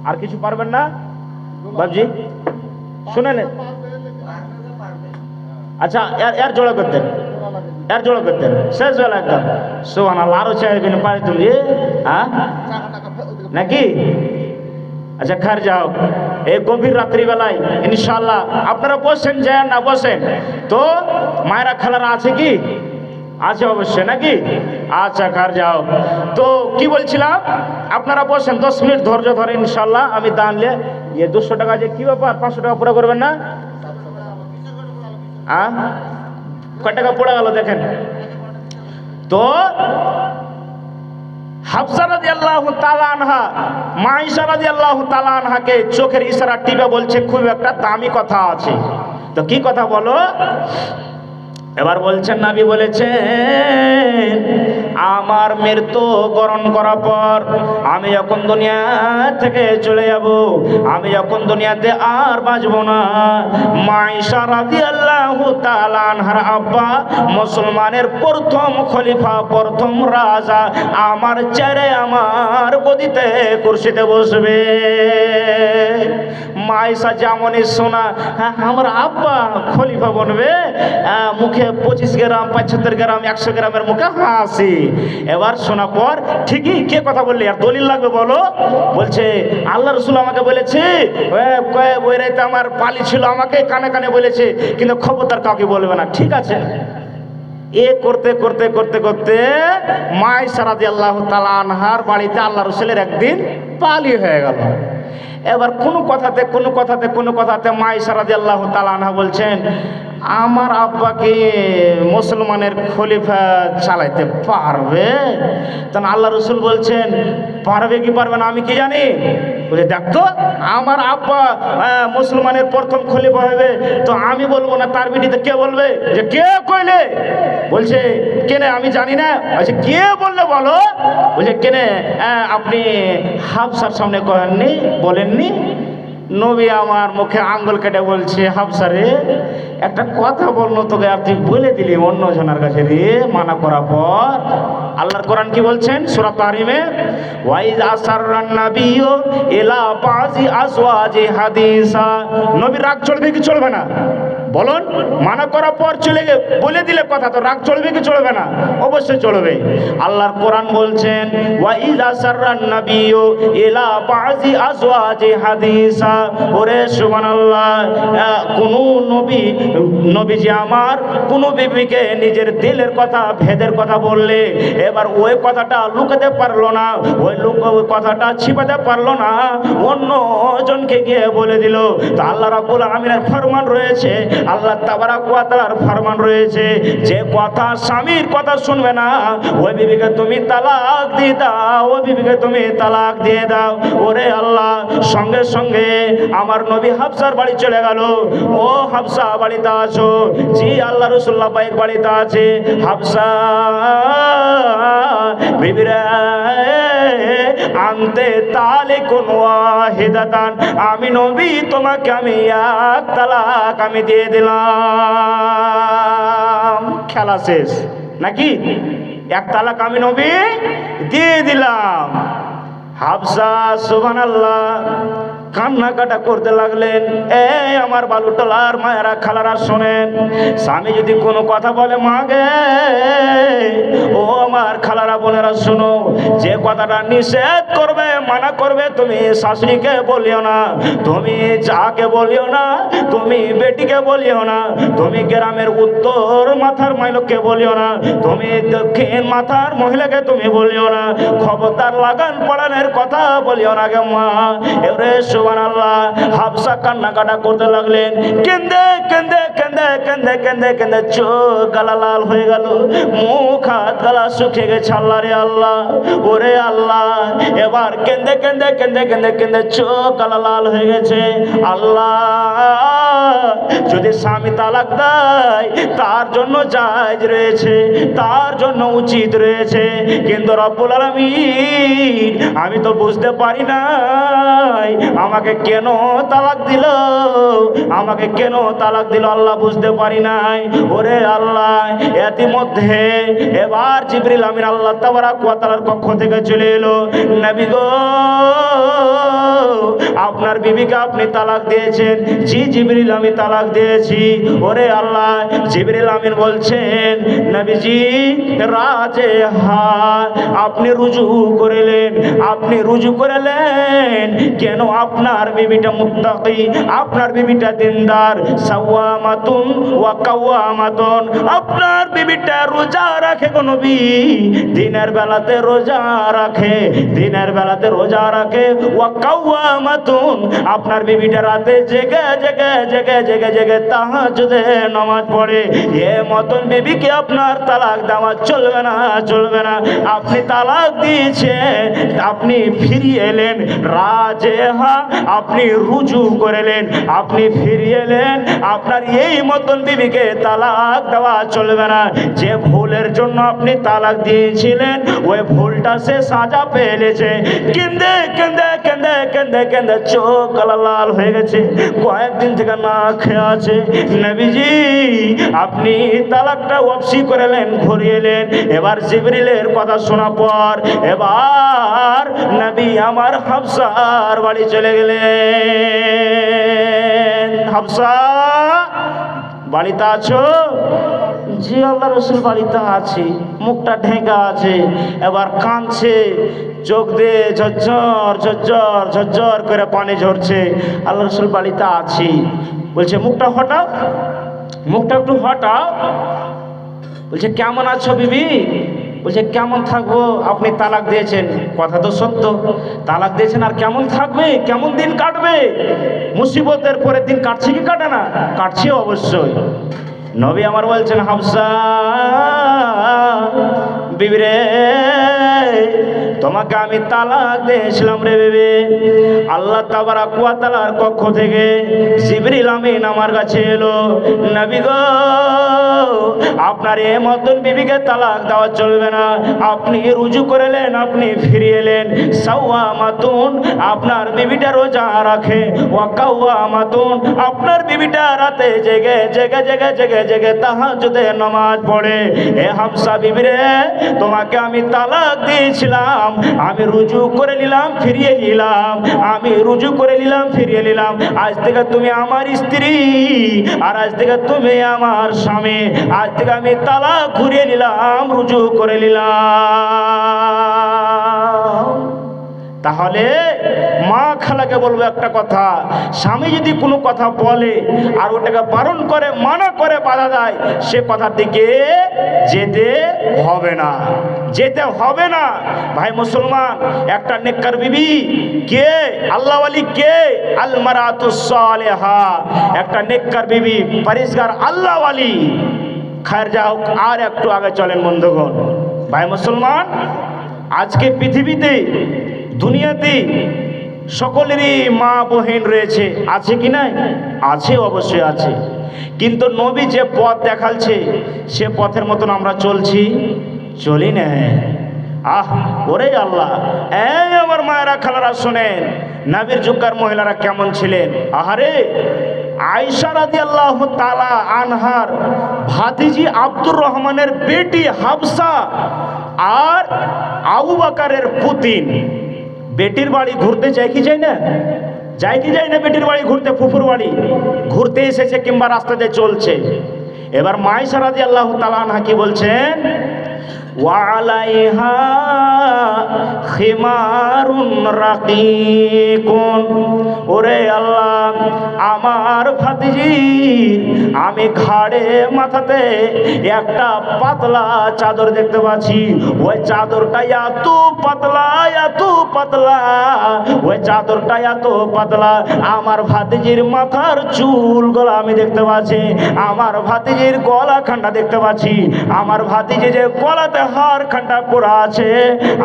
আর কিছু পারবেন না বাবজি, শুনেন। আচ্ছা এর জোড়া করতেন, এর জোড়া করতেন, শেষ বেলা একদম সুবহানাল্লাহ। আরো চাইবেন পারে তুমি, হ্যাঁ নাকি? আচ্ছা খার যাও, এই গভীর রাত্রিবেলায় ইনশাআল্লাহ আপনারা বসেন, যায় না বসেন। তো মায়েরা খালারা আছে কি? আছে অবশ্যই নাকি? আচ্ছা খার যাও। তো কি বলছিলাম, আপনারা বসেন, 10 মিনিট ধৈর্য ধরে ইনশাআল্লাহ আমি দাঁড়লে। 200 টাকা যে কি ব্যাপার, 500 টাকা পুরো করবেন না? কয় টাকা পড়ে গেল দেখেন তো। হাফসা রাদিয়াল্লাহু তাআলা আনহা মায়েশা রাদিয়াল্লাহু তাআলা আনহাকে চোখের ইশারা টিপে বলছে, খুব একটা দামি কথা আছে। তো কি কথা বলো? এবার বলছেন, নবী বলেছেন আমার মৃত্যু বরণ করার পর আমি যখন দুনিয়া থেকে চলে যাব, আমি যখন দুনিয়াতে আর বাঁচব না, মাইশা রাদিয়াল্লাহু তাআলা আনহার আব্বা মুসলমানের প্রথম খলিফা, প্রথম রাজা আমার চেয়ারে, আমার গদিতে কুরসিতে বসবে। মাইশা যেমনই শোনা আমার আব্বা খলিফা বনবে, মুখে 25 গ্রাম 75 গ্রাম 100 গ্রামের মুখে হাসি। এবার শোনা পর ঠিকই, কে কথা বললে আর দলিল লাগবে বলো? বলছে আল্লাহ রাসূল আমাকে বলেছে, ওই রাতে আমার পালি ছিল, আমাকে কানে কানে বলেছে, কিন্তু খবরদার কাউকে বলবে না। ঠিক আছে। এ করতে করতে করতে করতে মাইশা রাদিয়াল্লাহু তাআলা আনহার বাড়িতে আল্লাহ রাসূলের একদিন পালি হয়ে গেল। এবার কোনো কথাতে মাইশা রাদিয়াল্লাহু তাআলা আনহা বলছেন আমার আব্বাকে মুসলমানের খলিফা চালাইতে পারবে? তখন আল্লাহ রাসূল বলছেন পারবে কি পারবে না আমি কি জানি। বলে দেখতো আমার আব্বা মুসলমানের প্রথম খলিফা হবে, তো আমি বলবো না, তার বিটিতে কে বলবে? যে কে কইলে? বলছে কেনে আমি জানি না। আচ্ছা কে বললে বলো? বলছে কেনে আপনি হাফসার সামনে কহেননি, বলেননি? নবী আমার মুখে আঙ্গুল কেটে বলছে হাফসা রে একটা কথা বললো তোকে, আপনি বলে দিলি অন্য জনের কাছে রে, মানা করার পর। আল্লাহর কোরআন কি বলছেন সূরা তাহরিমে, ওয়াইজ আসাররান নাবিয়্যু ইলা বাযি আজওয়াজি হাদিসা। নবী রাগ চলবে কি চলবে না বলুন? মানা করার পর চলে বলে দিলে কথা, তো রাগ চলবে কি চলবে না? অবশ্যই চলবে। আল্লাহর কোরআন বলছেন ওয়াইজ আসাররান নাবিয়্যু ইলা বাযি আজওয়াজি হাদিসা। ওরে সুবহানাল্লাহ, কোন নবীজি আমার কোন বিবিকে নিজের দিলের কথা, ভেদের কথা বললে, এবার ওই কথাটা লুকাতে পারলো না, ওই কথাটা ছিপাতে পারলো না, অন্য জনকে গিয়ে বলে দিল। তো আল্লাহ রাব্বুল আলামিনের ফরমান রয়েছে, আল্লাহ তাবারাক ওয়া তাআলার ফরমান রয়েছে, যে কথা স্বামীর কথা শুনবে না ওই বিবিকে তুমি তালাক দিয়ে দাও, ওই বিবিকে তুমি তালাক দিয়ে দাও। ওরে আল্লাহ, সঙ্গে সঙ্গে আমার নবী হাফসার বাড়ি চলে গেল। ও হাফসা বাড়িতে আছো? জি আল্লাহ রাসূলুল্লাহ পাক বাড়িতে আছে। হাফসা বিবিরা আনতে তালিকুন ওয়াহিদাতান, আমি নবী তোমাকে আমি এক তালাক আমি দিয়ে দিলাম। খেলা শেষ নাকি? এক তালাক আমি নবী দিয়ে দিলাম। হাফসা সুবহানাল্লাহ কান্নাকাটা করতে লাগলেন। এই আমার বালুটলার মায়েরা খালারা শোনেন, স্বামী যদি কোনো কথা বলে মাগে, ও আমার খালারা বোনেরা শোনো, যে কথাটা নিষেধ করবে, মানা করবে, তুমি শাশুড়িকে বলিও না, তুমি যাকে বলিও না, তুমি বেটিকে বলিও না, তুমি গ্রামের উত্তর মাথার মাইলকে বলিও না, তুমি দক্ষিণ মাথার মহিলাকে তুমি বলিও না, খবরদার লাগান পড়ানের কথা বলিও না গে মা। এবারে সুবহানাল্লাহ, হাফসা কান্নাকাটা করতে লাগলেন। কেন্দে কেন্দে কেন্দে কেন্দে কেন্দে কেন্দে চোখ গালা লাল হয়ে গেল, মুখ হাত গালা শুকিয়ে গেছে। আল্লাহ রে আল্লাহ, ওরে আল্লাহ, এবার কেন্দে কেন্দে কেন্দে কেন্দে কেন্দে চোখ গালা লাল হয়ে গেছে। আল্লাহ, যদি স্বামী তালাক দেয় তার জন্য জায়েজ রয়েছে, তার জন্য উচিত রয়েছে, কিন্তু রব্বুল আলামিন আমি তো বুঝতে পারি নাই আমাকে কেন তালাক দিল, আমাকে কেন তালাক দিল আল্লাহ বুঝতে পারি নাই। ওরে আল্লাহ, ইতিমধ্যে এবার জিবরিল আমিন আল্লাহ তাবারাক ওয়া তাআলার পক্ষ থেকে চলে এলো। নবী গো, আপনার বিবিকে আপনি তালাক দিয়েছেন? জি জিবরিল আমি তালাক দিয়েছি। ওরে আল্লাহ, জিবরিল আমিন বলছেন নবীজি রাজে হাত আপনি রুজু করলেন, আপনি রুজু করলেন কেন? আপনার বিবিটা মুত্তাকি, আপনার বিবিটা দিনদার, সাওয়ামাতুন ওয়া কাওয়ামাতুন, আপনার বিবিটা রোজা রাখে গো নবী, দিনের বেলাতে রোজা রাখে, দিনের বেলাতে রোজা রাখে, ওয়া কাওয়া সাওয়ামাতুন, আপনার বিবিটা রাতে জেগে জেগে জেগে জেগে জেগে তাহাজ্জুদে নামাজ পড়ে, এ মতন বিবিকে আপনার তালাক দেওয়া চলবে না, চলবে না। আপনি তালাক দিয়েছেন, আপনি ফিরিয়ে এলেন, রাজেহা আপনি রুজু করলেন, আপনি ফিরিয়ে এলেন, আপনার এই মতন বিবিকে তালাক দেওয়া চলবে না। যে ভুলের জন্য আপনি তালাক দিয়েছিলেন ওই ভুলটা সে সাজা পেয়েছে। কেঁদে কেঁদে কেঁদে কেঁদে কেঁদে চোখ লাল হয়ে গেছে, কয়েকদিন থেকে না খেয়ে আছে। নবীজি আপনি তালাকটা ওয়াপসি করলেন, ঘুরিয়ে এলেন। এবার জিবরিলের কথা শোনা পর এবার নবী আমার হাফসার বাড়ি চলে গেলেন। হাফসা বাড়িতে আছো? জি আল্লাহ রসুল বাড়িতে আছি। মুখটা ঢেকা আছে, এবার কাঁদছে, চোখ দিয়ে ঝরঝর ঝরঝর ঝরঝর করে পানি ঝরছে। আল্লাহ রসুল বাড়িতে আছি। বলছে মুখটা হটাও, মুখটা একটু হটাও। বলছে কেমন আছো বিবি? বলছে কেমন থাকবো, আপনি তালাক দিয়েছেন। কথা তো সত্য, তালাক দিয়েছেন আর কেমন থাকবে, কেমন দিন কাটবে? মুসিবতের পরে দিন কাটছে কি কাটে না? কাটছে অবশ্যই। নবী আমার বলছেন হাফসা বিবি রে, তোমাকে আমি তালাক দিয়েছিলাম রে বিবি। আল্লাহ তাবারাক ওয়া তাআলার পক্ষ থেকে জিবরিল আমিন আমার কাছে এলো, নবী গো আপনার এই মতন বিবিকে তালাক দেওয়া চলবে না। আপনি রুজু করলেন, আপনি ফিরিয়ে এলেন। সাওয়ামাতুন, আপনার বিবিটা রোজা রাখে। ওয়া কাওয়ামাতুন, আপনার বিবিটা রাতে জেগে জেগে জেগে জেগে জেগে তাহাজ্জুদে নামাজ পড়ে। এ হাফসা বিবি রে, তোমাকে আমি তালাক দিয়েছিলাম, আমি রুজু করে নিলাম, ফিরিয়ে নিলাম, আমি রুজু করে নিলাম, ফিরিয়ে নিলাম। আজ থেকে তুমি আমার স্ত্রী, আর আজ থেকে তুমি আমার স্বামী। আজ থেকে আমি তালাক ঘুরিয়ে নিলাম, রুজু করে নিলাম। তাহলে মা খালাকে বলবো একটা কথা, স্বামী যদি কোনো কথা বলে আর ওটাকে বারণ করে, মানা করে, বাধা দেয়, সে কথার দিকে যেতে হবে না, যেতে হবে না। ভাই মুসলমান, একটা নেককার বিবি কে? আল্লাহওয়ালি কে? আল মারাতুস সালেহা, একটা নেককার বিবি, পরিষ্কার আল্লাহওয়ালি। খায়ের যাও, আর একটু আগে চলেন বন্ধুগণ। ভাই মুসলমান, আজকে পৃথিবীতে দুনিয়াতে সকলেরই মা বহিন রয়েছে, আছে কি নাই? আছে, অবশ্যই আছে। কিন্তু নবী যে পথ দেখালছে সে পথের মতন আমরা চলছি? চলি না। আহ ওরে আল্লাহ, এই আমার মায়েরা খালারা শোনেন, নবীর যুগের মহিলারা কেমন ছিলেন। আহারে, আয়েশা রাদিয়াল্লাহু তাআলা আনহার ভাতিজি আব্দুর রহমানের বেটি হাফসা আর আবু বকরের পুতিন বেটির বাড়ি ঘুরতে যায় কি যায় না? যায় কি যায় না? বেটির বাড়ি ঘুরতে, ফুফুর বাড়ি ঘুরতে এসেছে কিংবা রাস্তাতে চলছে। এবার আয়েশা রাদিয়াল্লাহু তাআলা আনহা কি বলছেন? ওয়ালাইহা খিমারুন রাকিকুন, ওরে আল্লাহ, আমার ভাতিজি আমি ঘাড়ে মাথাতে একটা পাতলা চাদর দেখতে পাচ্ছি। ওই চাদরটা এত পাতলা, এত পাতলা, ওই চাদরটা এত পাতলা, আমার ভাতিজির মাথার চুলগুলো আমি দেখতে পাচ্ছি, আমার ভাতিজির গলা খান্ডা দেখতে পাচ্ছি, আমার ভাতিজি যে গলাতে হার খান্ডা পরা আছে,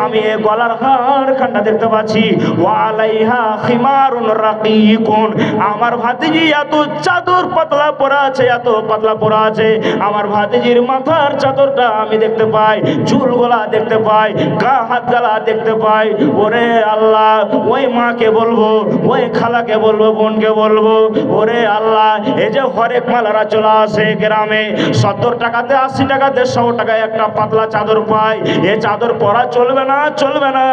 আমি এই গলার হার খান্ডা দেখতে পাচ্ছি। ওয়ালাইহা খিমারুন রাকিকুন, আমার ভাতিজি এত চাদর পাতলা পরা আছে, এত পাতলা পরা আছে, আমার ভাতিজির মাথার চাদরটা আমি দেখতে পাই, চুলগুলা দেখতে পাই, গা হাত গলা দেখতে পাই। ওরে আল্লাহ, ওই মাকে বলবো, ওই খালাকে বলবো, বোনকে বলবো, ওরে আল্লাহ, এই যে হরেক মালারা চলে আসে গ্রামে, 70 টাকাতে 80 টাকাতে 100 টাকায় একটা পাতলা চাদর পায়, এ চাদর পরা চলবে না, চলবে না।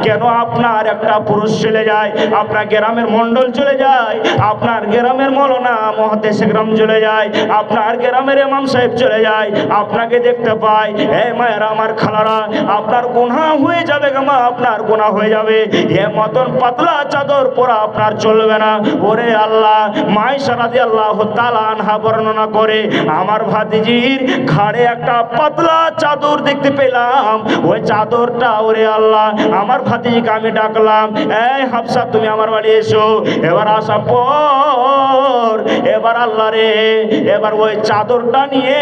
কেন? আপনার একটা পুরুষ চলে যায়, আপনার গ্রামের মন্ডল চলে যায়, আপনার গ্রামের মৌলানা মহাদেশে গ্রাম চলে যায়, আপনার গ্রামের ইমাম সাহেব চলে যায়, আপনাকে দেখতে পায়। এই মায়েরা, আমার খালারা, আপনার গুনাহ হয়ে যাবে গো মা, আপনার গুনাহ হয়ে যাবে। এ মতন পাতলা চাদর পরা আপনার চলবে না। ওরে আল্লাহ, মায়েশা রাদিয়াল্লাহু তাআলা আনহা বর্ণনা করে, আমার ভাতিজির ঘাড়ে একটা পাতলা চাদর দেখতে পেলাম। ওই চাদরটা, ওরে আল্লাহ, আমার ভাতিজিকে আমি ডাকলাম, এই হাফসা তুমি আমার বাড়ি এসো। এবার আসা পর এবার আল্লাহ রে, এবার ওই চাদরটা নিয়ে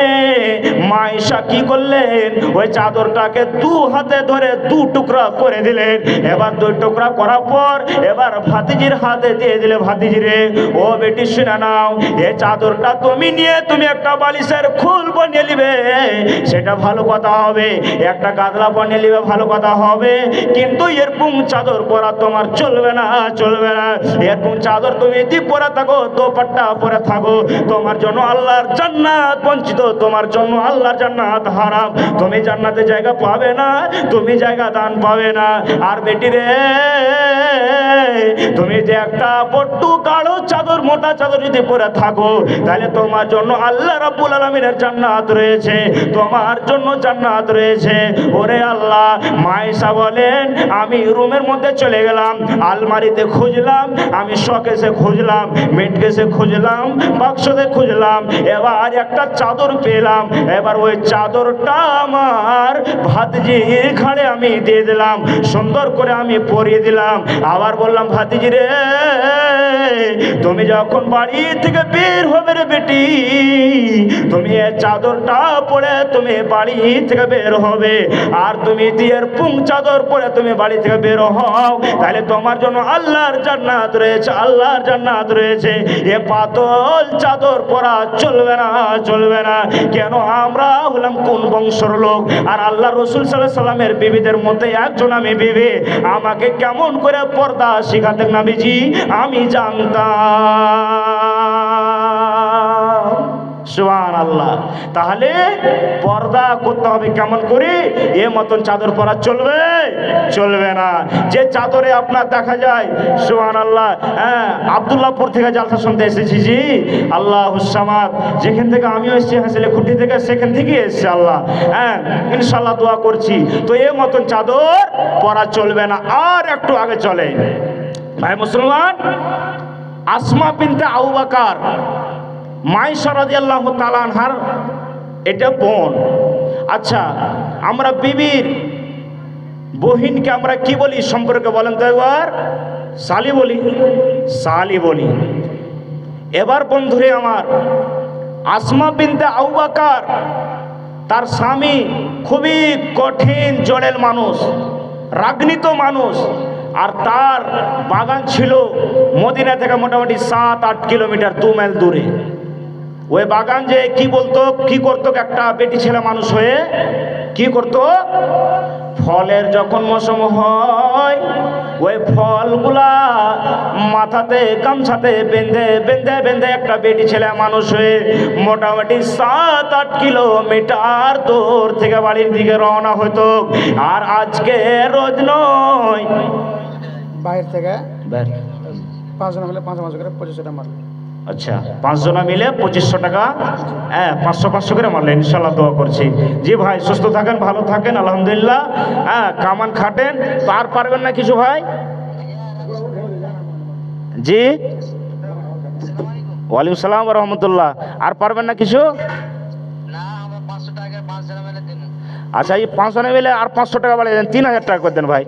মায়েশা কি করলেন, ওই চাদরটাকে দু হাতে ধরে দু টুকরা করে দিলেন। এবার দুই টুকরা করার পর এবার ভাতিজির হাতে দিয়ে দিলে, ভাতিজি রে, ও বেটি শুনে নাও, এই চাদরটা তুমি নিয়ে তুমি একটা বালিশের খোল বানিয়ে নিবে, সেটা ভালো কথা হবে। একটা গাদলা বানিয়ে নিবে, ভালো কথা হবে। কিন্তু এরকম চাদর পরা তোমার চলবে না, চলবে না। এরকম চাদর তুমি যদি পরে থাকো, দোপাট্টা পরে থাকো, তোমার জন্য আল্লাহর জান্নাত বঞ্চিত, তোমার জন্য আল্লাহর জান্নাত হারাম। তুমি জান্নাতে জায়গা পাবে না, তুমি জায়গা দান পাবে না। আর বেটি রে, তুমি যে একটা পট্টু কালো চাদর, মোটা চাদর যদি পরে থাকো, তাহলে তোমার জন্য আল্লাহ রাব্বুল আলামিনের জান্নাত রয়েছে, তোমার জন্য জান্নাত রয়েছে। ওরে আল্লাহ, মায়েশা বলেন, আমি রুমের মধ্যে চলে গেলাম, আলমারিতে খুঁজলাম, আমি শোকেসে খুঁজলাম, মিটকেসে খুঁজলাম, বাক্সতে খুঁজলাম, এবার একটা চাদর পেলাম। এবার ওই চাদরটা আমার ভাতিজির ঘাড়ে আমি দিয়ে দিলাম, সুন্দর করে আমি পরিয়ে দিলাম। আবার বললাম, ভাতিজি রে, তুমি যখন বাড়ি থেকে বের হবে রে বেটি, তুমি এই চাদরটা পরে তুমি বাড়ি থেকে বের হবে। আর তুমি দিয়ের পুং চাদর পরে তুমি বাড়ি থেকে বের হও, তাহলে তোমার জন্য আল্লাহর জান্নাত রয়েছে, আল্লাহর জান্নাত রয়েছে। এ পাতল চাদর পরা চলবে না, চলবে না। কেন? আমরা হলাম কোন বংশের লোক, আর আল্লাহ রসুল সাল্লাল্লাহু আলাইহি সাল্লামের বিবিদের মধ্যে একজন আমি বিবি। আমাকে কেমন করে পর্দা শিখাতেন নবীজি আমি জানতাম। সুবহানাল্লাহ। তাহলে পর্দা করতে হবে কেমন করে? এ মতন চাদর পরা চলবে, চলবে না। যে চাদরে আপনার দেখা যায়, সুবহানাল্লাহ, হ্যাঁ, আব্দুল্লাহপুর থেকে জালসা শুনতে এসেছি, জি আল্লাহুস সামাদ, যেখান থেকে আমিও এসেছি, হাসিলে খুঁটি থেকে, সেখান থেকে এসেছি আল্লাহ, হ্যাঁ, ইনশাল্লাহ দোয়া করছি। তো এ মতন চাদর পরা চলবে না। আর একটু আগে চলে ভাই মুসলমান, আসমা বিনতে আবু বকর, মায়েশা রাদিয়াল্লাহু তাআলা আনহার এটা বোন। আচ্ছা, আমরা বিবির বহিনকে আমরা কি বলি সম্পর্কে বলেন তো একবার? শালি বলি, শালি বলি। এবার বন্ধুরে আমার, আসমা বিনতে আবু বকর, তার স্বামী খুবই কঠিন জড়েল মানুষ, রাগনিত মানুষ। আর তার বাগান ছিল মদিনা থেকে মোটামুটি 7-8 কিলোমিটার, 2 মাইল দূরে। ওই বাগান যে কি বলতো, কি করতো, একটা বেটি ছেলে মানুষ হয়ে কি করতো, ফলের যখন মৌসুম হয়, ওই ফলগুলা মাথাতে গামছাতে বেঁধে বেঁধে বেঁধে একটা বেটি ছেলে মানুষ হয়ে মোটামুটি 7-8 কিলোমিটার দূর থেকে বাড়ির দিকে রওনা হতো। আর আজকে রোজ নয়, বাইরে থেকে 5 জন মিলে 500 করে 2500 টাকা মারবে। আচ্ছা, 5 জন মিলে 2500 টাকা, হ্যাঁ, 500 করে মারলেন। ইনশাল্লাহ দোয়া করছি। জি ভাই, সুস্থ থাকেন, ভালো থাকেন, আলহামদুলিল্লাহ। হ্যাঁ, কামান খাটেন। তো আর পারবেন না কিছু ভাই? জি, ওয়ালাইকুম সালাম ওয়া রাহমাতুল্লাহ। আর পারবেন না কিছু? আচ্ছা, এই 500 মিলে আর 500 টাকা বাড়িয়ে দেন, 3000 টাকা করে দেন ভাই।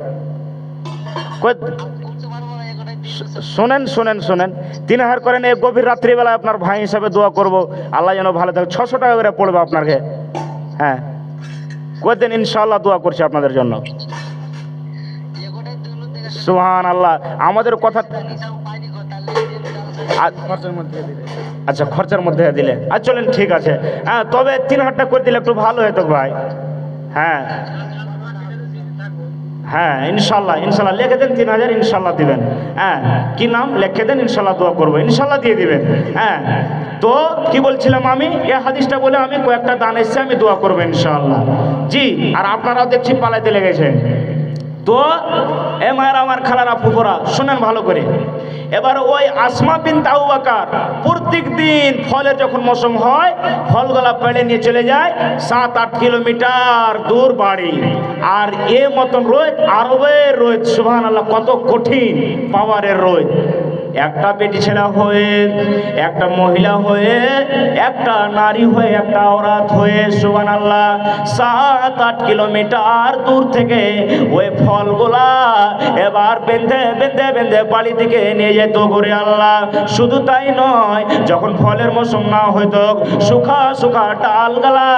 শোনেন শোনেন শোনেন, 3000 করেন। এই গভীর রাত্রিবেলায় আপনার ভাই হিসাবে দোয়া করব, আল্লাহ যেন ভালো থাকে। 600 টাকা করে পড়বে আপনাকে। হ্যাঁ, কয়েকদিন ইনশাআল্লাহ দোয়া করছি আপনাদের জন্য। সুবহানাল্লাহ। আমাদের কথা, আচ্ছা, খরচার মধ্যে দিলে, আচ্ছা চলেন, ঠিক আছে। হ্যাঁ, তবে 3000 টাকা করে দিলে একটু ভালো হতো ভাই। হ্যাঁ হ্যাঁ, ইনশাল্লাহ, ইনশাল্লাহ লিখে দেন 3000, ইনশাল্লাহ দিবেন। হ্যাঁ, কি নাম লিখে দেন, ইনশাল্লাহ দোয়া করবো, ইনশাল্লাহ দিয়ে দিবেন। হ্যাঁ, তো কি বলছিলাম আমি, এই হাদিসটা বলে আমি কয়েকটা দান এসছে, আমি দোয়া করবো ইনশাল্লাহ। জি, আর আপনারাও দেখছি পালাইতে লেগেছেন। তো মায়ের আমার খালারা ফুফুরা শুনেন ভালো করে। এবার ওই আসমা বিনতে আবু বকর প্রত্যেক দিন ফলের যখন মৌসুম হয় ফলগুলা পেড়ে নিয়ে চলে যায় 7-8 কিলোমিটার দূর বাড়ি। আর এ মতন রোদ, আরবের রোদ, সুবহানাল্লাহ, কত কঠিন পাওয়ারের রোদ। একটা বেটি ছেলে হয়ে, একটা মহিলা হয়ে, একটা নারী হয়ে, একটা ওরাত হয়ে, সুবহানাল্লাহ, 7-8 কিলোমিটার দূর থেকে ওই ফলগুলা এবার বেঁধে বেঁধে বেঁধে বাড়ি থেকে নিয়ে যেত করে আল্লাহ। শুধু তাই নয়, যখন ফলের মৌসুম না হইতো শুখা শুখা ডালগালা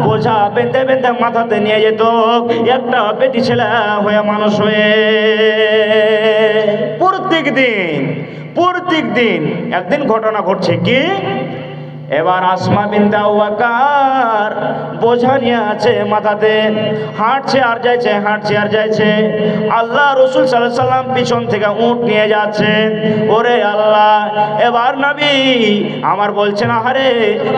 বোঝা বেঁধে বেঁধে মাথাতে নিয়ে যেত একটা বেটি ছেলে হয়ে, মানুষ হয়ে। প্রত্যেক দিন একদিন ঘটনা ঘটছে কি, এবার আসমা বিনতে আবু বকর বোঝা নিয়ে আছে মাথাতে, হাঁটছে আর যাইছে, হাঁটছে আর যাইছে। আল্লাহ রসুল সাল্লাল্লাহু আলাইহি সাল্লাম পিছন থেকে উট নিয়ে যাচ্ছে। ওরে আল্লাহ, এবার নবী আমার বলছেন, আহারে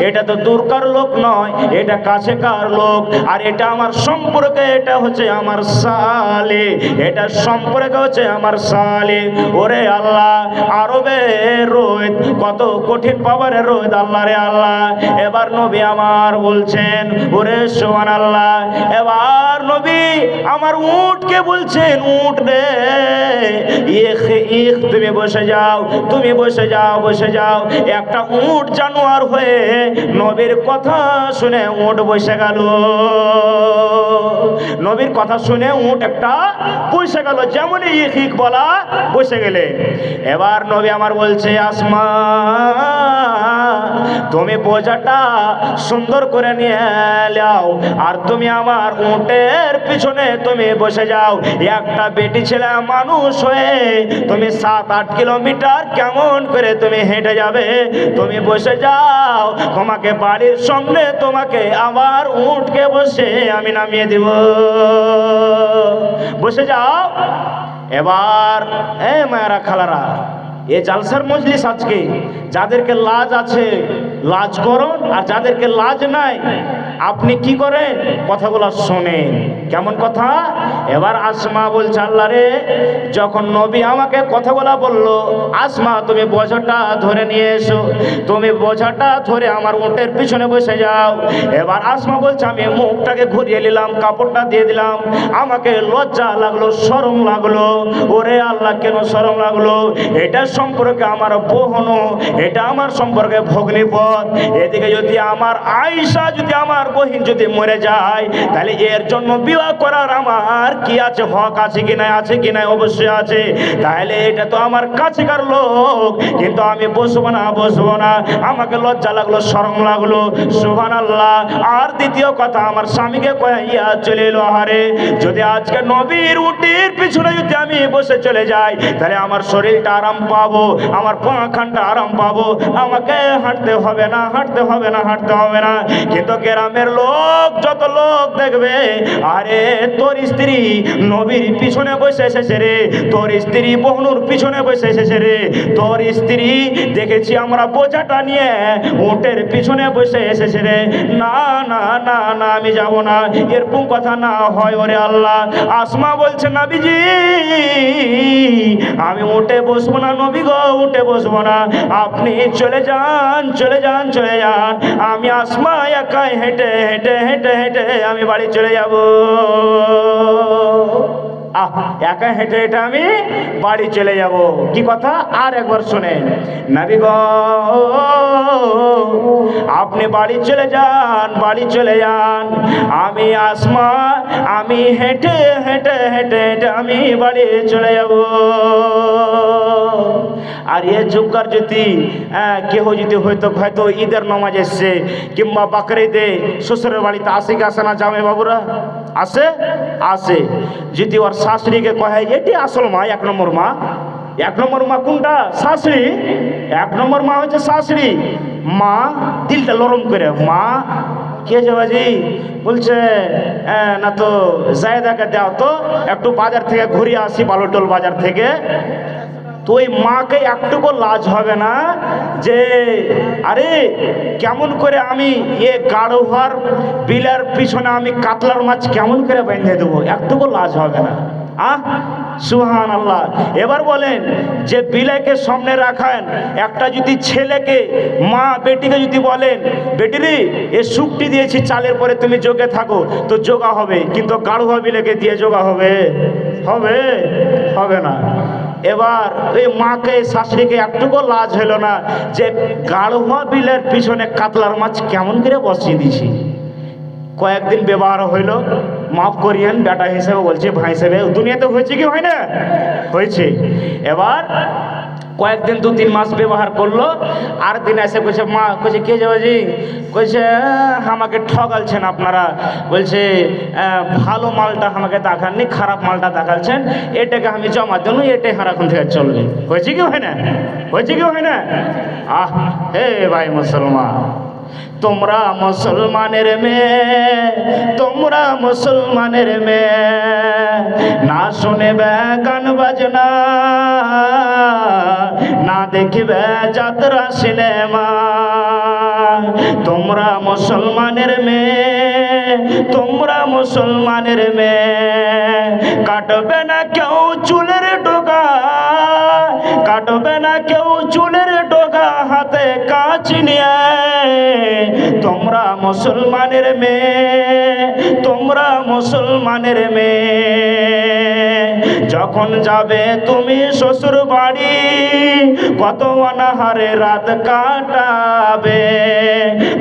এটা তো দূরকার লোক নয়, এটা কাছেকার লোক, আর এটা আমার সম্পর্কে, এটা হচ্ছে আমার সালে, এটা সম্পর্কে হচ্ছে আমার সালে। ওরে আল্লাহ, আরবের রোদ, কত কঠিন পাওয়ারের রোদ আল্লাহ রে আল্লাহ। এবার নবী আমার বলছেন, ওরে সুবহানাল্লাহ, এবার নবী আমার উটকে বলছেন, উট রে তুমি বসে যাও, তুমি বসে যাও, বসে যাও। একটা উট জানোয়ার হয়ে নবীর কথা শুনে উট বসে গেল। নবীর কথা শুনে উট একটা বসে গেল, যেমন ইক বলা বসে গেলে। এবার নবী আমার বলছে, আসমা তুমি বোঝাটা সুন্দর করে নিয়ে নাও, আর তুমি আমার উটের পিছনে তুমি বসে যাও। একটা বেটি ছেলে মানুষ হয়ে তুমি 7-8 কিলোমিটার কেমন করে তুমি হেঁটে যাবে? তুমি বসে যাও, তোমাকে বাড়ির সামনে তোমাকে আমার উটকে বসে আমি নামিয়ে দিব, বসে যাও। এবার মায়েরা খালারা, এ জালসার মজলিস আজকে যাদেরকে লাজ আছে লাজ করুন, আর যাদেরকে লাজ নাই আপনি কি করেন, কথাগুলো শোনেন। কেমন কথা? এবার আসমা বলছে, আল্লাহ রে, যখন নবী আমাকে কথাগুলো বললো, আসমা তুমি বোঝাটা ধরে নিয়ে এসো, তুমি বোঝাটা ধরে আমার উটের পিছনে বসে যাও। এবার আসমা বলছে, আমি মুখটাকে ঘুরিয়ে নিলাম, কাপড়টা দিয়ে দিলাম, আমাকে লজ্জা লাগলো, শরম লাগলো। ওরে আল্লাহ, কেন শরম লাগলো? এটা সম্পর্কে আমার বোহনো, এটা আমার সম্পর্কে ভগ্নিপথ। এদিকে যদি আমার আয়েশা, যদি আমার বহিন যদি মরে যায়, তাহলে এর জন্য বিবাহ করার আমার কি আছে, হক আছে কি নাই? আছে কি নাই? অবশ্যই আছে। তাহলে এটা তো আমার কাছেকার লোক, কিন্তু আমি বসবো না, বসবো না। আমাকে লজ্জা লাগলো, শরম লাগলো, সুবহানাল্লাহ। আর দ্বিতীয় কথা, আমার স্বামীকে কইয়া চলে এলো, আহারে যদি আজকে নবীর উটের পিছনে যদি আমি বসে চলে যাই, তাহলে আমার শরীরটা আরাম পাবো, আমার পাখানটা আরাম পাবো, আমাকে হাঁটতে হবে না, হাঁটতে হবে না, হাঁটতে হবে না। কিন্তু গ্রামের লোক, যত লোক দেখবে, আরে তোর স্ত্রী নবীর পিছনে বসে এসেছে রে, তোর স্ত্রী বহনুর পিছনে বসে এসেছে রে, তোর স্ত্রী দেখেছি আমরা বোঝাটা নিয়ে উটের পিছনে বসে এসেছে রে। না না না না, আমি যাব না, এরকম কথা না হয়। ওরে আল্লাহ, আসমা বলছে, নবীজি আমি উঠে বসবো না, নবী গো উঠে বসবো না, আপনি চলে যান, চলে যান, চলে যান। আমি আসমা একাই হেঁটে হেঁটে হেঁটে হেঁটে আমি বাড়ি চলে যাব। একা হেঁটে হেঁটে আমি বাড়ি চলে যাব। কি কথা? আর একবার শুনেন, নবী গো আপনি বাড়ি চলে যান, বাড়ি চলে যান। আমি আসমা, আমি হেঁটে হেঁটে হেঁটে হেঁটে আমি বাড়ি চলে যাব। আর এ যুগকার যদি কেহ যদি হয়তো ঈদের নামাজ এসছে, কিংবা বাকরিদে শ্বশুরের বাড়িতে আসে কি আসে না? জামে বাবুরা আসে, আসে। যদি ওর শাশুড়িকে কয়, এটি আসল মা, 1 নম্বর মা। 1 নম্বর মা কোনটা? শাশুড়ি। 1 নম্বর মা হচ্ছে শাশুড়ি। মা দিলটা নরম করে, মা কে যে বাজি বলছে, না তো জায়দাকে দাও তো, একটু বাজার থেকে ঘুরিয়ে আসি, বালুটোল বাজার থেকে। তো ওই মাকে একটুকু লাজ হবে না যে আরে কেমন করে আমি এ গাড়োহার বিলের পিছনে আমি কাতলার মাছ কেমন করে বেঁধে দেবো? একটুকু লাজ হবে না? সুবহানাল্লাহ। এবার বলেন যে বিলাইকে সামনে রাখেন, একটা যদি ছেলেকে মা বেটিকে যদি বলেন বেটিরে এ শুকটি দিয়েছি চালের পরে তুমি যোগে থাকো, তো যোগা হবে, কিন্তু গাড়ুয়া বিলাইকে দিয়ে যোগা হবে? হবে? হবে না। এবার এই মাকে শাশুড়িকে একটুকু লাজ হলো না যে গাড়ুয়া বিলের পিছনে কাতলার মাছ কেমন করে বসিয়ে দিছি। কয়েকদিন ব্যবহার হইল, মাফ করিয়েন বেটা হিসেবে বলছে, ভাই হিসেবে, দুনিয়াতে হয়েছে কি হয় না? হয়েছে। এবার কয়েকদিন 2-3 মাস ব্যবহার করলো, আর দিন এসে কইছে মা, কইছে কে যাবে জি, কইছে আমাকে ঠকালছেন আপনারা, বলছে ভালো মালটা আমাকে দেখাননি, খারাপ মালটা দেখাচ্ছেন, এটাকে আমি জমা দেব, এটাই এখন থেকে চলবে। হয়েছে কি হয় না? হয়েছে কি হয় না? আহ হে ভাই মুসলমান, তোমরা মুসলমানের মেয়ে, তোমরা মুসলমানের মেয়ে, না শুনেবে গান বাজনা, না দেখিবে যাত্রা সিনেমা। তোমরা মুসলমানের মেয়ে, তোমরা মুসলমানের মেয়ে, কাটবে না কেউ চুলের ডোগা, কাটবে না কেউ চুলের ডোগা, হাতে কাঁচ নিয়ে। তোমরা মুসলমানের মেয়ে, তোমরা মুসলমানের মেয়ে, যখন যাবে তুমি শ্বশুর বাড়ি, কত অনাহারে রাত কাটাবে।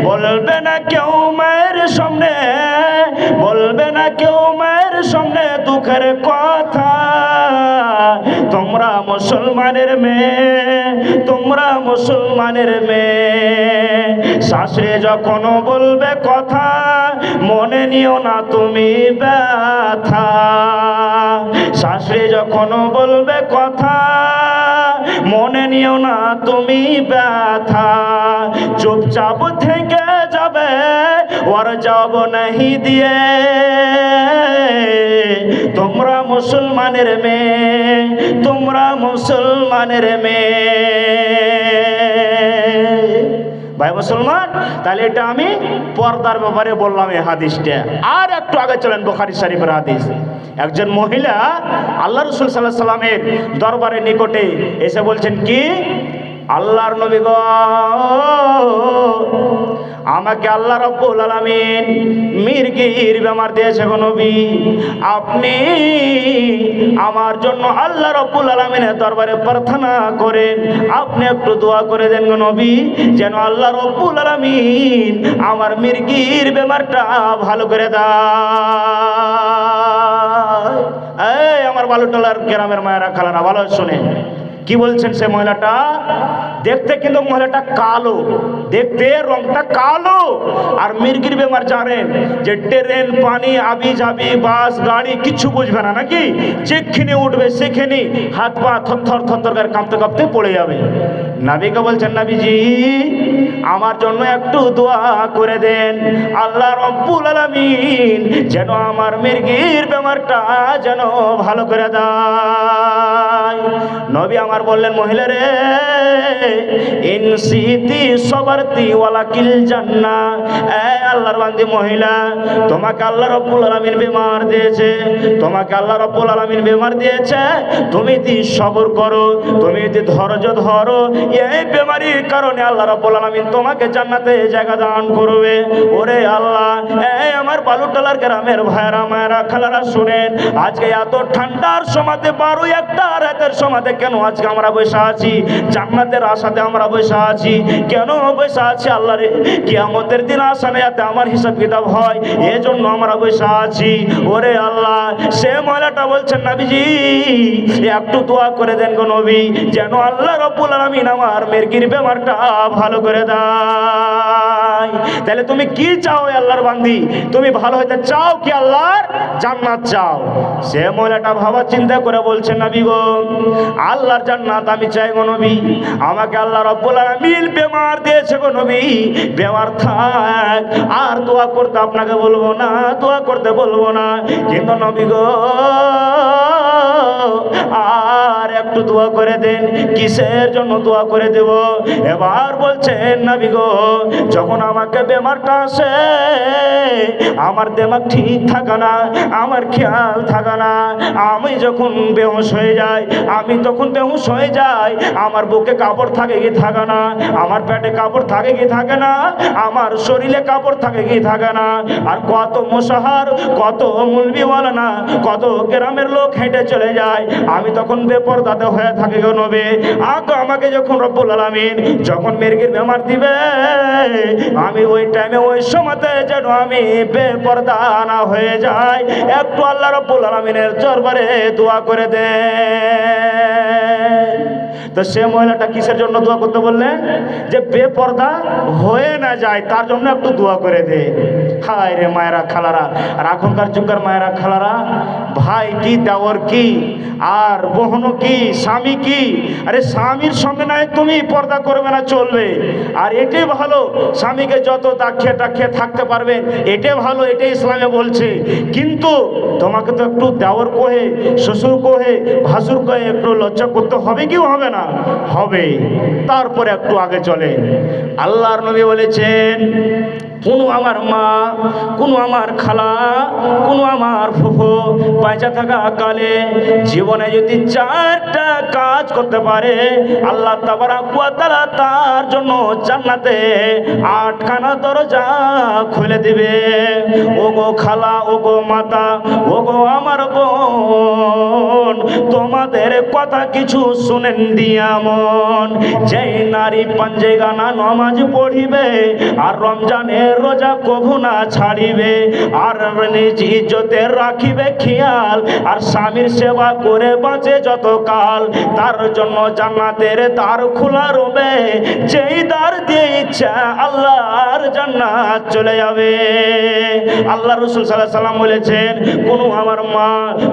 বলবে না কেউ মায়ের সামনে, বলবে না কেউ মায়ের সামনে দুঃখের কথা। তোমরা মুসলমানের মেয়ে, তোমরা মুসলমানের মেয়ে, শাশুড়ি যখন বলবে কথা, মনে নিও না তুমি ব্যথা। শাশুড়ি যখন বলবে কথা, মনে নিও না তুমি ব্যথা। চুপচাপ থেকে যাবে, ওর যাব नहीं দিয়ে। তোমরা মুসলমানের মেয়ে, তোমরা মুসলমানের মেয়ে। ভাই মুসলমান, তাহলে এটা আমি পর্দার ব্যাপারে বললাম এই হাদিসটা। আর একটু আগে চলেন বুখারী শরীফের হাদিস। একজন মহিলা আল্লাহ রাসূল সাল্লাল্লাহু আলাইহি সাল্লামের দরবারের নিকটে এসে বলছেন কি, আল্লাহর নবী গো, আমাকে আল্লাহ রাব্বুল আলামিন মির্গির বেমার দিয়েছে গো নবী, আপনি আমার জন্য আল্লাহ রাব্বুল আলামিনের দরবারে প্রার্থনা করেন, আপনি একটু দোয়া করে দেন গো নবী, যেন আল্লাহ রাব্বুল আলামিন আমার মির্গির বেমারটা ভালো করে দেয়। এই আমার বালুটলার গ্রামের মায়েরা খালারা ভালো শুনে কি বলছেন সে মহিলাটা। দেখতে কিন্তু মহিলাটা কালো, দেখতে রংটা কালো। আর মির্গির বেমার জানেন যে ট্রেন, পানি, আবি যাবি, বাস, গাড়ি কিছু বুঝবে না নাকি, যেখানে উঠবে সেখানে হাত পা থরথর থরথর করে কাঁপতে কাঁপতে পড়ে যাবে। নবীকে বলছেন, নবীজি আমার জন্য একটু দোয়া করে দেন, আল্লাহ রাব্বুল আলামিন যেন আমার মির্গির বেমারটা যেন ভালো করে দেয়। নবী আমার বললেন, মহিলা রে, ইনসিতি সবরতি ওয়ালাকিল জান্নাহ। এই আল্লাহর বান্দি মহিলা, তোমাকে আল্লাহ রাব্বুল আলামিন বেমার দিয়েছে, তোমাকে আল্লাহ রাব্বুল আলামিন বেমার দিয়েছে, তুমি যদি সবর করো, তুমি যদি ধৈর্য ধরো, এই বেমারির কারণে আল্লাহ রাব্বুল আলামিন তোমাকে জান্নাতে জায়গা দান করবে। ওরে আল্লাহ, এই আমার বালুটলার গ্রামের ভাইরা মায়েরা খালারা শুনেন, আজকে এত ঠান্ডার সময়তে 12-1 রাতের সময়তে কেন আজকে আমরা বসে আছি? জান্নাতের আশাতে আমরা বসে আছি। কেন বসে আছি? আল্লাহ রে, কিয়ামতের দিন আসানে যাতে আমার হিসাব কিতাব হয়, এজন্য আমরা বসে আছি। ওরে আল্লাহ, সে মহিলাটা বলছেন, নবীজি একটু দোয়া করে দেন গো নবী, যেন আল্লাহ রাব্বুল আলামিন আমার মির্গির বেমারটা ভালো করে দেয়। তাহলে তুমি কি চাও আল্লাহর বান্দি? তুমি ভালো হইতে চাও কি আল্লাহর জান্নাত চাও? সে মহিলাটা ভাবা চিন্তা করে বলছেন, নবী গো, আল্লাহর জান্নাত আমি চাই গো নবী, আমাকে আল্লাহ রাব্বুল আলামিন বেমার দিয়েছে গো নবী, বেমার থাক, আর দোয়া করতে আপনাকে বলবো না, দোয়া করতে বলবো না, কিন্তু নবী গো আর একটু দোয়া করে দেন। কিসের জন্য দোয়া করে দেব? এবার বলছেন নবী গো, যখন আমাকে বেমারটা আসে, আমার দেমাগ ঠিক থাকে না, আমার খেয়াল থাকে না, আমি যখন বেহুশ হয়ে যাই, আমি তখন বেহুশ হয়ে যাই, আমার বুকে কাপড় থাকে কি থাকে না, আমার পেটে কাপড় থাকে কি থাকে না, আমার শরীরে কাপড় থাকে কি থাকে না। আর কত মুসাহার, কত মুলবিওয়ালা না, কত গ্রামের লোক হেঁটে চলে যায়, আমি তখন বেপরদাতে হয়ে থাকি গো নবী। আমাকে যখন রব্বুল আলামিন যখন মির্গির বেমার দিবে, আমি ওই টাইমে ওই সময়তে যেন আমি বেপরদা না হয়ে যায়, একটু আল্লাহ রব্বুল আলামিনের দরবারে দোয়া করে দে। তো সে মহিলাটা কিসের জন্য দোয়া করতে বললেন? যে বেপরদা হয়ে না যায়, তার জন্য একটু দোয়া করে দে। হায় রে মায়েরা খালারা, আর এখনকার যুগের মায়েরা খালারা, ভাই কি, দেওর কি, আর বোনও কি, স্বামী কি, আরে স্বামীর সঙ্গে নয় তুমি পর্দা করবে না চলবে, আর এটাই ভালো, স্বামীকে যত দাখিয়ে টাখিয়ে থাকতে পারবেন এটাই ভালো, এটাই ইসলামে বলছে। কিন্তু তোমাকে তো একটু দেওর কোহে, শ্বশুর কোহে, ভাসুর কোহে একটু লজ্জা করতে হবে কি হবে না? হবে। তারপরে একটু আগে চলে। আল্লাহর নবী বলেছেন, কোনো আমার মা, কোনো আমার খালা, কোনো আমার ফুফু পয়সা থাকা কালে জীবনে যদি 4টা কাজ করতে পারে, আল্লাহ তাবারাক ওয়া তাআলা তার জন্য জান্নাতে 8খানা দরজা খুলে দিবে। ওগো খালা, ওগো মাতা, ওগো আমার বোন, তোমাদের কথা কিছু শুনেন দিয়া মন। যেই নারী পাঞ্জে গানা নামাজ পড়িবে, আর রমজানের রোজা কভু না ছাড়িবে, আর নিজ ইজ্জতে রাখিবে খেয়াল, আর স্বামীর সেবা করে বাঁচে যত কাল, তার জন্য জান্নাতের দ্বার খোলা রবে। যেই দ্বার দিয়ে ইচ্ছা আল্লাহর জান্নাত চলে যাবে। আল্লাহ রাসূল সাল্লাল্লাহু আলাইহি সাল্লাম বলেছেন, কোনো আমার মা,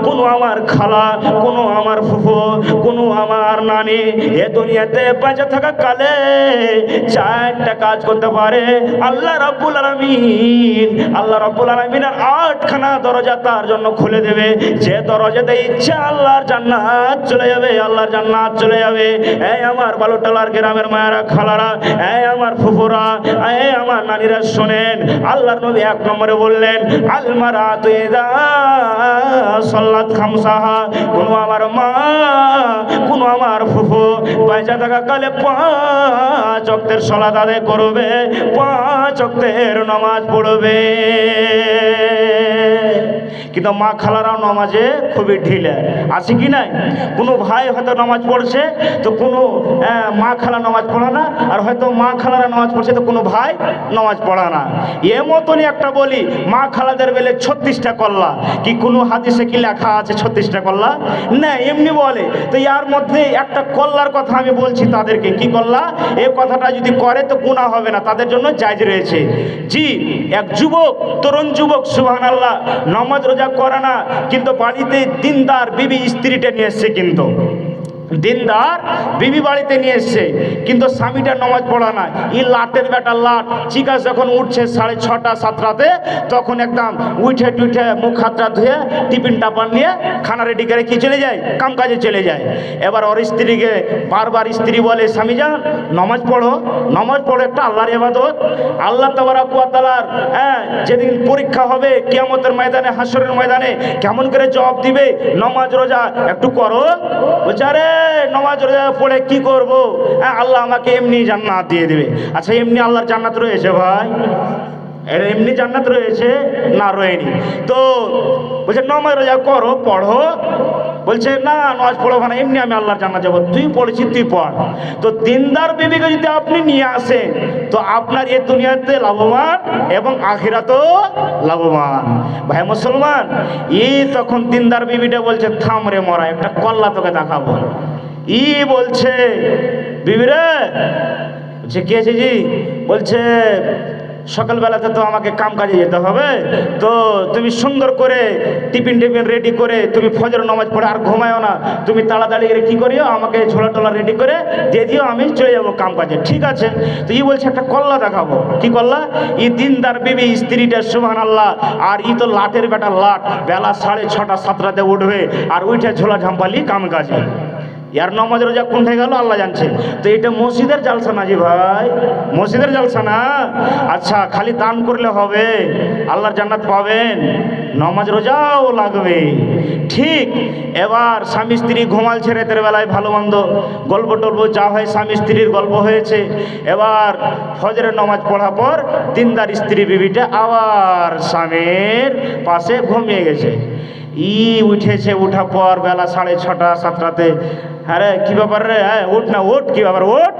কোনো আমার খালা, কোনো আমার ফুফু, কোনো আমার নানি এ দুনিয়াতে বেঁচে থাকা কালে 4টা কাজ করতে পারে, আল্লাহ রাব্বুল আলামিন, আল্লাহ রাব্বুল আলামিনের 8খানা দরজা তার জন্য খুলে দেবে। যে দরজাতে ইচ্ছা আল্লাহর জান্নাত চলে যাবে, আল্লাহর জান্নাত চলে যাবে। এই আমার বালুটালার গ্রামের মায়েরা খালারা, এই আমার ফুফুরা, এই আমার নানিরা শোনেন, আল্লাহর নবী 1 নম্বরে বললেন, আল মারাতু ইযা সাল্লাত খামসাহা, কোনো আমার মা, কোনো আমার ফুফু পয়সা থাকা কালে 5 ওয়াক্তের সালাত আদায় করবে, 5 ওয়াক্তের নামাজ পড়বে। কিন্তু মা খালারাও নামাজে খুবই ঢিলে আছে কি নাই? কোনো ভাই হয়তো নামাজ পড়ছে, তো কোনো মা খালা নামাজ পড়ে না, আর হয়তো মা খালারা নামাজ পড়ছে, তো কোনো ভাই নামাজ পড়ে না। এ মতনই একটা বলি, মা খালাদের বেলে 36টা কল্লা, কি কোনো হাদিসে কি লেখা আছে 36টা কল্লা? না, এমনি বলে। তো ইয়ার মধ্যে একটা কল্লার কথা আমি বলছি তাদেরকে, কি কল্লা? এই কথাটা যদি করে তো গুনাহ হবে না, তাদের জন্য জায়েজ রয়েছে। জি, এক যুবক, তরুণ যুবক, সুবহানাল্লাহ, নামাজ রোজা করে না, কিন্তু বাড়িতে দিনদার বিবি স্ত্রীটা নিয়ে এসছে, কিন্তু দিনদার বিবি বাড়িতে নিয়ে এসছে, কিন্তু স্বামীটা নামাজ পড়া না। ই লাটের বেটা লাট, চিকাস যখন উঠছে 6:30 7টাতে, তখন একদম উঠে টুঠে মুখ হাতটা ধুয়ে টিফিন টাপান নিয়ে খানা রেডি করে কি চলে যায়, কাম কাজে চলে যায়। এবার ওর স্ত্রীকে বারবার স্ত্রী বলে, স্বামী যান নামাজ পড়ো, নামাজ পড়ো, একটা আল্লাহর ইবাদত। আল্লাহ তাবারাক ওয়া তাআলার যেদিন পরীক্ষা হবে কিয়ামতের ময়দানে, হাসরের ময়দানে, কেমন করে জবাব দিবে, নামাজ রোজা একটু করো। বলছে, আরে নামাজ রোজা পড়ে কি করব, আল্লাহ আমাকে এমনি জান্নাত দিয়ে দেবে। আচ্ছা, এমনি আল্লাহর জান্নাত রয়েছে ভাই? এর এমনি জান্নাত রয়েছে না? রয়েনি। তো বলছে নামাজ রোজা করো, পড়ো। বলছে না, নামাজ পড়বো না, এমনি আমি আল্লাহর জান্নাত যাবো। তুই পড়েছিস, তুই পড়। তো দিনদার বিবিকে যদি আপনি নিয়ে আসেন, তো আপনার এই দুনিয়াতে লাভবান এবং আখিরাতেও লাভবান। ভাই মুসলমান, তখন দিনদার বিবিটা বলছে, থাম রে মরা, একটা কল্লা তোকে দেখাবো। বলছে, বিবিরে, বলছে কি আছে জি? বলছে, সকালবেলাতে তো আমাকে কাম কাজে যেতে হবে, তো তুমি সুন্দর করে টিফিন রেডি করে তুমি ফজর নামাজ পড়ে আর ঘুমায়ও না, তুমি তাড়াতাড়ি করে কি করিও, আমাকে ছোলা টোলা রেডি করে দিয়ে দিও, আমি চলে যাবো কাম কাজে। ঠিক আছে। তো বলছে একটা কল্লা দেখাবো। কি কল্লা? দিনদার বিবি স্ত্রীটা, সুবহানাল্লাহ, আর তো লাটের বেটা লাট, বেলা 6:30 7টাতে উঠবে, আর উঠে ঝোলা ঝাম্পালি কাম কাজে। ইয়ার নামাজ রোজা কোনটা গেল আল্লাহ জানছে। তো এটা মসজিদের জালসা না জি ভাই, মসজিদের জালসা না। আচ্ছা খালি দান করলে হবে? আল্লাহর জান্নাত পাবেন, নামাজ রোজাও লাগবে। ঠিক এবার স্বামী স্ত্রী ঘুমালছে রাতের বেলায়, ভালো মন্দ গল্প টল্প যা হয় স্বামী স্ত্রীর গল্প হয়েছে। এবার ফজরের নামাজ পড়ার পর দিনদার স্ত্রী বিবিটা আবার স্বামীর পাশে ঘুমিয়ে গেছে। উঠেছে, উঠার পর বেলা 6:30 7টাতে, আরে কি ব্যাপার রে, উঠ না উঠ, কি ব্যাপার উঠ।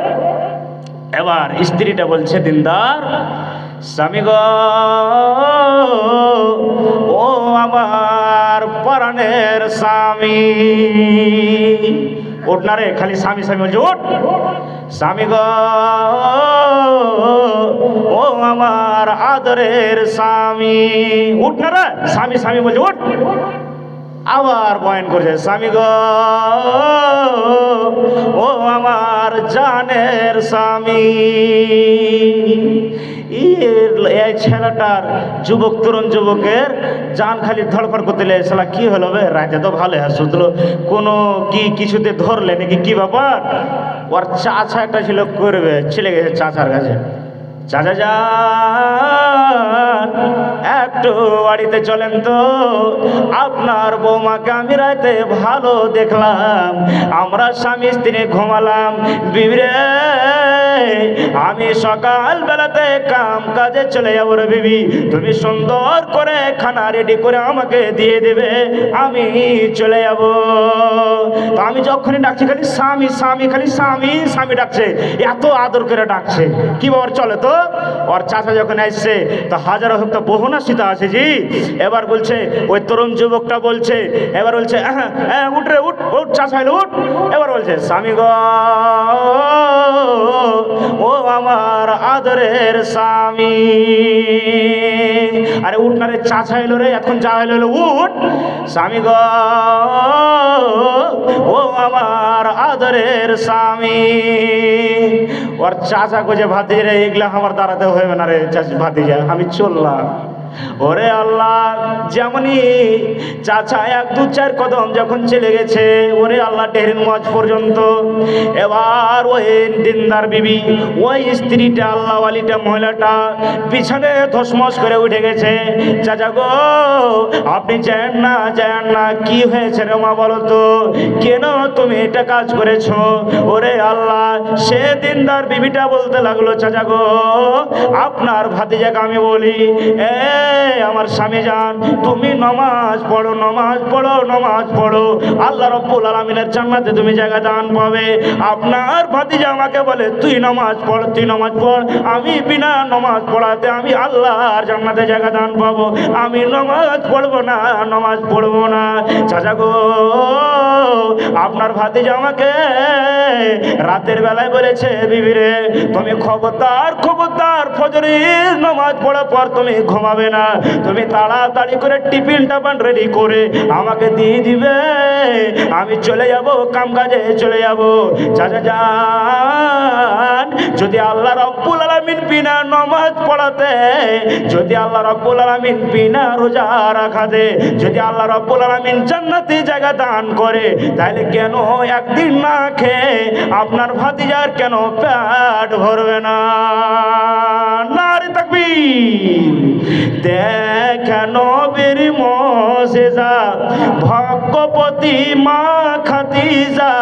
এবার স্ত্রীটা বলছে দিনদার স্বামী গো, ও আমার পরাণের স্বামী, উঠ না রে, খালি স্বামী স্বামী বলছে উঠ। স্বামী গো, ও আমার আদরের স্বামী, উঠ না রে, স্বামী স্বামী বলছে উঠ। আবার বয়ান করছে স্বামী গো, ও আমার জানের স্বামী। এই ছেলেটার যুবক তরুণ যুবকের জান খালি ধড়ফড় করতে লেগে, শালা কি হলো বে, রাতে তো ভালো হাসলো, কোনো কি কিছুতে ধরলে নাকি, কি ব্যাপার? ওর চাচা একটা ছিল করবে, চলে গেছে চাচার কাছে। চাচা যান একটু বাড়িতে চলেন তো, আপনার বৌমাকে আমি রাতে ভালো দেখলাম, আমরা স্বামী স্ত্রী ঘুমালাম, বিবিরে আমি সকাল বেলাতে কাম কাজে চলে যাবো রে বিবি, তুমি সুন্দর করে খানা রেডি করে আমাকে দিয়ে দেবে, আমি চলে যাব। তো আমি যখনই ডাকছি খালি স্বামী স্বামী, খালি স্বামী স্বামী ডাকছে, এত আদর করে ডাকছে, কি বাবার চলে তো। ওর চাচা যখন আসছে তো হাজারো হোক তো বহুনা সীতা আছে জি। এবার বলছে ওই তরুণ যুবকটা বলছে, এবার বলছে হ্যাঁ উঠ রে উঠ, উঠ চাচা এলো উঠ। এবার বলছে স্বামী গো, ও আমার আদরের স্বামী, আরে উঠ না রে, চাচা এলো রে, এখন যা এলো উঠ। স্বামী গো, ও আমার আদরের স্বামী। ওর চাচা কোজে ভাতিজা, এগুলা আমার দাঁড়াতে হবে না রে ভাতিজা, আমি চললাম। ওরে আল্লাহ, যেমনই চাচা 1 2 4 কদম যখন চলে গেছে, ওরে আল্লাহ টেহরিন মাঝ পর্যন্ত, এবার ওই দিনদার বিবি, ওই স্ত্রীটা আল্লাহ ওয়ালিটা মহিলাটা পিছনে ধসমস করে উঠে গেছে। চাচা গো আপনি যান না, যান না, কি হয়েছে রে মা বলো তো, কেন তুমি এটা কাজ করেছো? ওরে আল্লাহ, সে দিনদার বিবিটা বলতে লাগলো চাচা গো, আপনার ভাতিজাকে আমি বলি, আমার স্বামী জান তুমি নমাজ পড়ো, নমাজ পড়ো, নমাজ পড়ো, আল্লাহ রাব্বুল আলামিনের জান্নাতে তুমি জায়গা দান পাবে। আপনার ভাতিজা আমাকে বলে তুই নমাজ পড়, তুই নমাজ পড়, আমি বিনা নমাজ পড়াতে আমি আল্লাহর জান্নাতে জায়গা দান পাবো, আমি নমাজ পড়বো না, নমাজ পড়বো না। চাচা গো আপনার ভাতিজা আমাকে রাতের বেলায় বলেছে, বিবিরে তুমি খবরদার খবরদার ফজরের নমাজ পড়ার পর তুমি ঘুমাবে না, তুমি তাড়াতাড়ি করে টিফিন টাপান রেডি করে আমাকে দিয়ে দিবে, আমি চলে যাব, কাম কাজে চলে যাব। চাচা যান যদি আল্লাহ রাব্বুল আলামিন বিনা নমাজ পড়াতে, যদি আল্লাহ রাব্বুল আলামিন বিনা রোজা রাখাতে, যদি আল্লাহ রাব্বুল আলামিন জান্নাতে জায়গা দান করে, তাহলে কেন একদিন না খেয়ে আপনার ভাতিজার কেন পেট ভরবে না? নারে তাকবীর। দেখেন নবীর মুজিজা, ভাগ্যবতী মা খাদিজা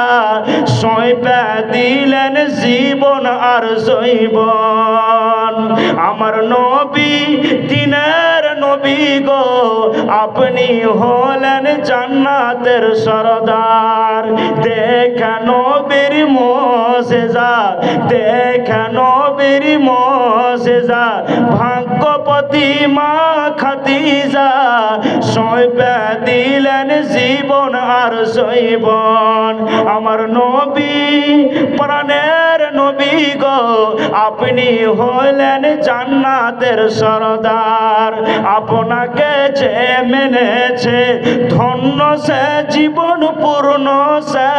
সইপে দিলেন জীবন আর জৈবন। আমার নবী দিনের নবী গো, আপনি হলেন জান্নাতের সরদার। দেখেন নবীর মুজিজা, দেখেন নবীর মুজিজা, ভাগ্যবতী মা খাদিজা সইপে দিলেন জীবন আর জৈবন। আমার নবী প্রাণের নবী গো, আপনি হলেন জান্নাতের সরদার। আপনাকে যে মেনেছে ধন্য সে জীবন পূর্ণ সে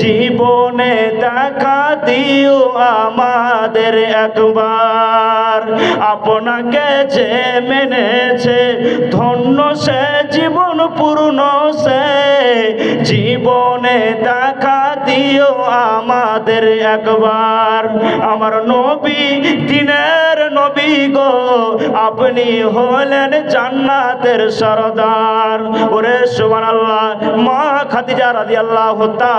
জীবনে দেখা দিও আমাদের একবার আপনাকে যে মেনেছে ধন্য সে জীবন পূর্ণ সে জীবনে দেখা দিও আমাদের একবার আমার নবী দিনের নবী গো আপনি হলেন জান্নাতের সরদার ওরে সুবহানাল্লাহ মা খাদিজা রাদিয়াল্লাহু তাআলা